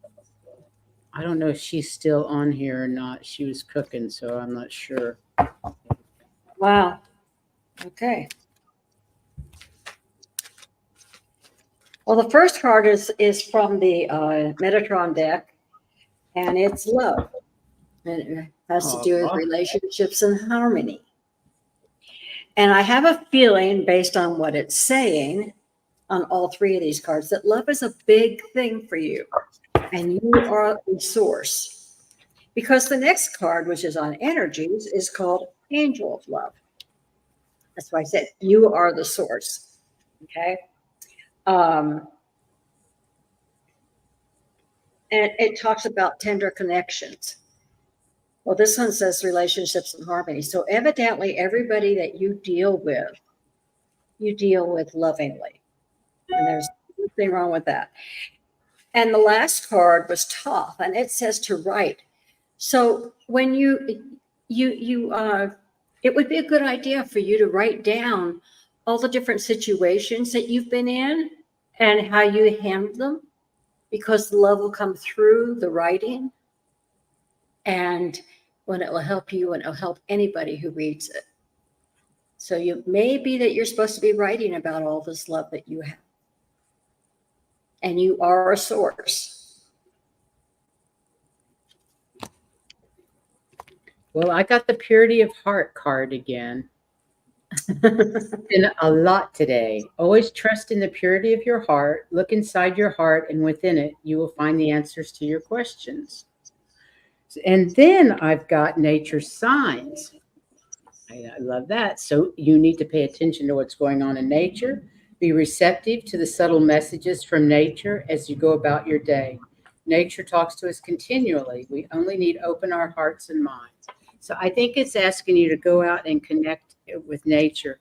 I don't know if she's still on here or not. She was cooking, so I'm not sure. Wow. Okay. Well, the first card is from the Metatron deck, and it's love. And it has to do with relationships and harmony. And I have a feeling, based on what it's saying on all three of these cards, that love is a big thing for you. And you are the source. Because the next card, which is on energies, is called Angel of Love. That's why I said you are the source. Okay. And it talks about tender connections. Well, this one says relationships and harmony. So evidently, everybody that you deal with lovingly. And there's nothing wrong with that. And the last card was Toth, and it says to write. So when it would be a good idea for you to write down all the different situations that you've been in and how you handle them, because the love will come through the writing, and when it will help you and it'll help anybody who reads it. So you may be that you're supposed to be writing about all this love that you have. And you are a source. Well, I got the Purity of Heart card again. Been a lot today. Always trust in the purity of your heart. Look inside your heart, and within it, you will find the answers to your questions. And then I've got nature's signs. I love that. So you need to pay attention to what's going on in nature. Be receptive to the subtle messages from nature as you go about your day. Nature talks to us continually. We only need to open our hearts and minds. So I think it's asking you to go out and connect with nature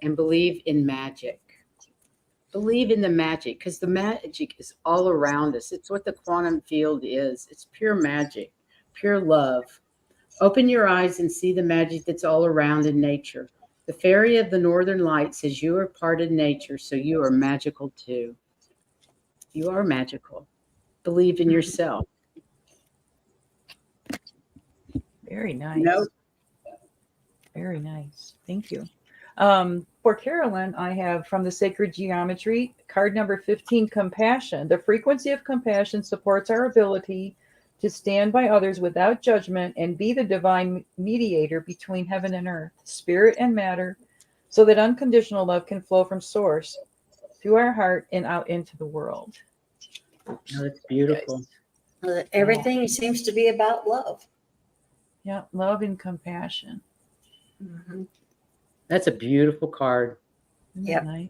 and believe in magic. Believe in the magic, because the magic is all around us. It's what the quantum field is. It's pure magic, pure love. Open your eyes and see the magic that's all around in nature. The fairy of the northern light says you are part of nature, so you are magical too. You are magical. Believe in yourself. Very nice. No. Very nice. Thank you. For Carolyn, I have from the Sacred Geometry, card number 15, Compassion. The frequency of compassion supports our ability to stand by others without judgment and be the divine mediator between heaven and earth, spirit and matter, so that unconditional love can flow from source through our heart and out into the world. Oh, that's beautiful. Everything seems to be about love. Yeah, love and compassion. Mm-hmm. That's a beautiful card. Yeah, nice.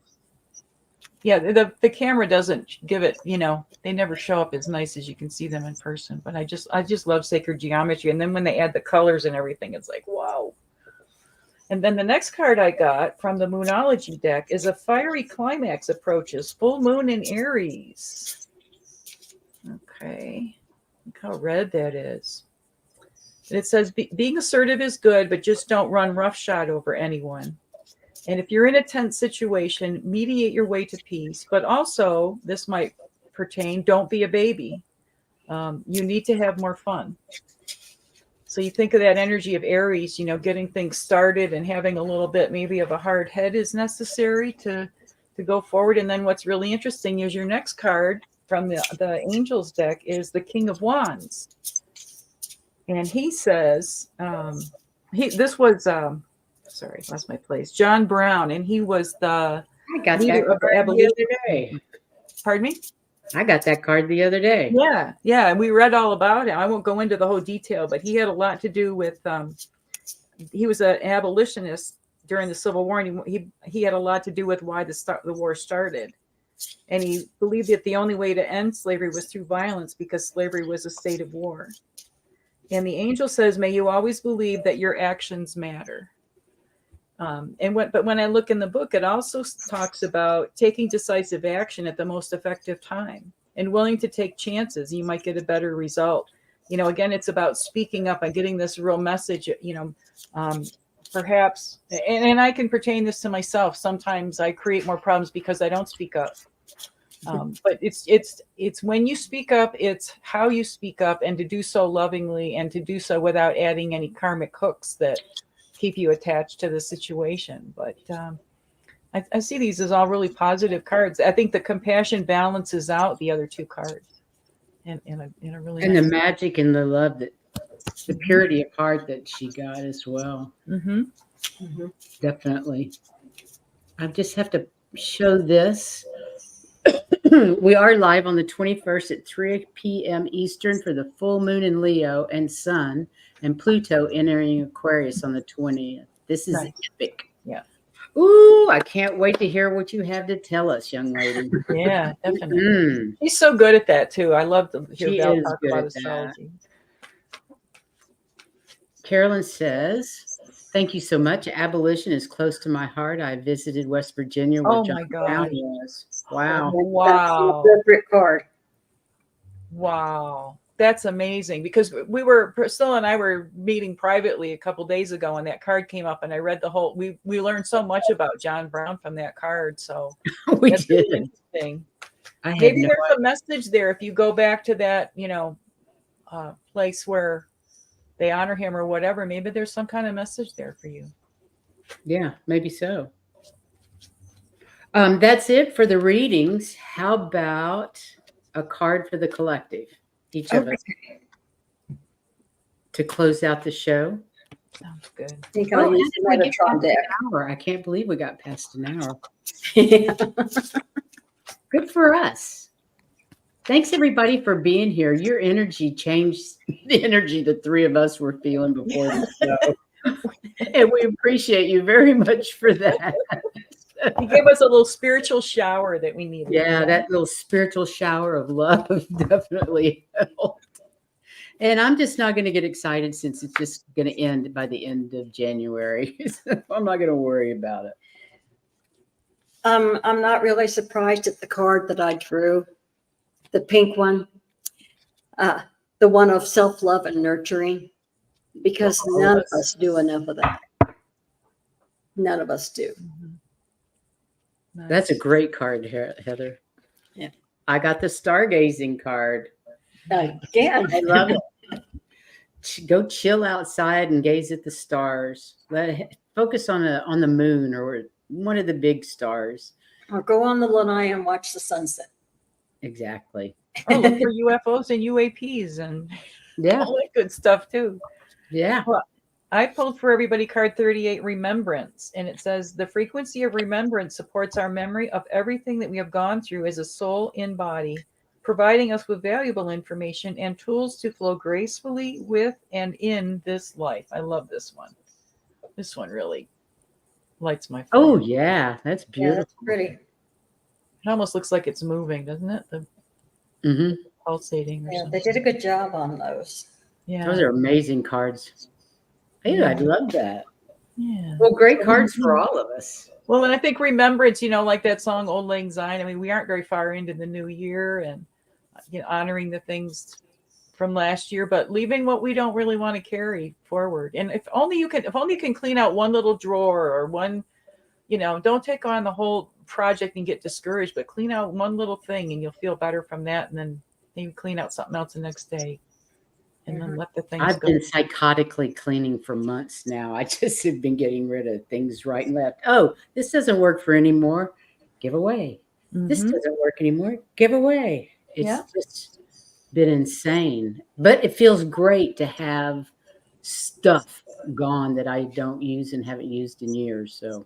Yeah, the camera doesn't give it, they never show up as nice as you can see them in person. But I just love Sacred Geometry. And then when they add the colors and everything, it's like, wow. And then the next card I got from the Moonology deck is a fiery climax approaches, full moon in Aries. Okay. Look how red that is. And it says, being assertive is good, but just don't run roughshod over anyone. And if you're in a tense situation, mediate your way to peace. But also, this might pertain, don't be a baby. You need to have more fun. So you think of that energy of Aries, getting things started and having a little bit maybe of a hard head is necessary to go forward. And then what's really interesting is your next card from the Angels deck is the King of Wands. And he says, this was, sorry, lost my place, John Brown, and he was the I got leader that of the card the abolition. other day. Pardon me? I got that card the other day. Yeah. We read all about it. I won't go into the whole detail, but he had a lot to do with, he was an abolitionist during the Civil War, and he had a lot to do with why the war started. And he believed that the only way to end slavery was through violence because slavery was a state of war. And the angel says, may you always believe that your actions matter. But when I look in the book, it also talks about taking decisive action at the most effective time and willing to take chances. You might get a better result. Again, it's about speaking up and getting this real message, perhaps, and I can pertain this to myself. Sometimes I create more problems because I don't speak up. But it's when you speak up, it's how you speak up, and to do so lovingly and to do so without adding any karmic hooks that keep you attached to the situation. But I see these as all really positive cards. I think the compassion balances out the other two cards in a really and nice the magic and the love, that the purity of heart that she got as well. Mm-hmm. Mm-hmm. Definitely. I just have to show this. We are live on the 21st at 3 p.m. Eastern for the full moon in Leo and Sun and Pluto entering Aquarius on the 20th. This is Nice. epic. Yeah. Ooh, I can't wait to hear what you have to tell us, young lady. Yeah, definitely. Mm, She's so good at that too. I love to hear She Val is talk good about at that. astrology. Carolyn says, thank you so much. Abolition is close to my heart. I visited West Virginia where Oh John my Brown God. was. Wow. That's an Wow. appropriate card. Wow. That's amazing, because Priscilla and I were meeting privately a couple days ago, and that card came up, and I read the whole, we learned so much about John Brown from that card. So We that's did. really interesting. I had Maybe no there's a message there if you go back to that, place where they honor him or whatever. Maybe there's some kind of message there for you. Yeah, maybe so. That's it for the readings. How about a card for the collective? Each of us to close out the show. Sounds good. I think I'll use the and we get Metatron past deck. an hour. I can't believe we got past an hour. Good for us. Thanks everybody for being here. Your energy changed the energy the three of us were feeling before the show. And we appreciate you very much for that. You gave us a little spiritual shower that we needed. Yeah, that little spiritual shower of love definitely helped. And I'm just not going to get excited since it's just going to end by the end of January. So I'm not going to worry about it. I'm not really surprised at the card that I drew, the pink one, the one of self-love and nurturing, because none of us do enough of that. None of us do. Nice. That's a great card, Heather. Yeah. I got the stargazing card. Again, I love it. Go chill outside and gaze at the stars. Focus on the moon or one of the big stars. or go on the lanai and watch the sunset. Exactly. Oh, look for UFOs and UAPs and Yeah. all that good stuff too. Yeah. Well, I pulled for everybody card 38, Remembrance, and it says the frequency of remembrance supports our memory of everything that we have gone through as a soul in body, providing us with valuable information and tools to flow gracefully with and in this life. I love this one. This one really lights my fire. Oh yeah, that's Yeah, beautiful. that's pretty. It almost looks like it's moving, doesn't it? The Mm-hmm. pulsating or Yeah, something. they did a good job on those. Yeah. Those are amazing cards. Hey, Yeah. I love that. Yeah. Well, great cards for all of us. Well, and I think remembrance, like that song Old Lang Syne. I mean, we aren't very far into the new year and honoring the things from last year, but leaving what we don't really want to carry forward. And if only you can clean out one little drawer or one, don't take on the whole project and get discouraged, but clean out one little thing and you'll feel better from that. And then maybe clean out something else the next day. and then let the things I've go. been psychotically cleaning for months now. I just have been getting rid of things right and left. Oh, this doesn't work for anymore. Give away. This doesn't work anymore. Give away. It's just been insane. But it feels great to have stuff gone that I don't use and haven't used in years. So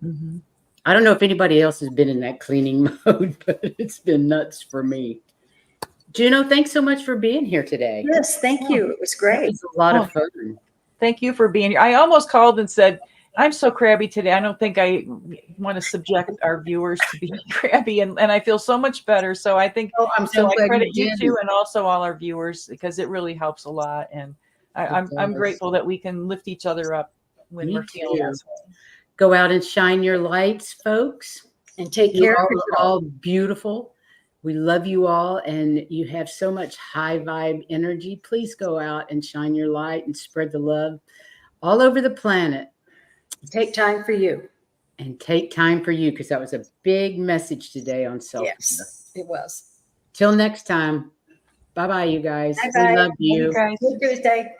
I don't know if anybody else has been in that cleaning mode, but it's been nuts for me. Juno, thanks so much for being here today. Yes, thank you. It was It great. was a lot of fun. Thank you for being here. I almost called and said, I'm so crabby today. I don't think I want to subject our viewers to being crabby. And I feel so much better. So I think I'm so I glad credit you you did. too, and also all our viewers, because it really helps a lot. And I'm does. grateful that we can lift each other up when Me we're feeling too. this way. Go out and shine your lights, folks. And take You care all of are yourself. all beautiful. We love you all, and you have so much high vibe energy. Please go out and shine your light and spread the love all over the planet. Take time for you. And take time for you, because that was a big message today on self-care. Yes, it was. Till next time. Bye-bye, you guys. Bye-bye. We love you. Guys. Good Tuesday.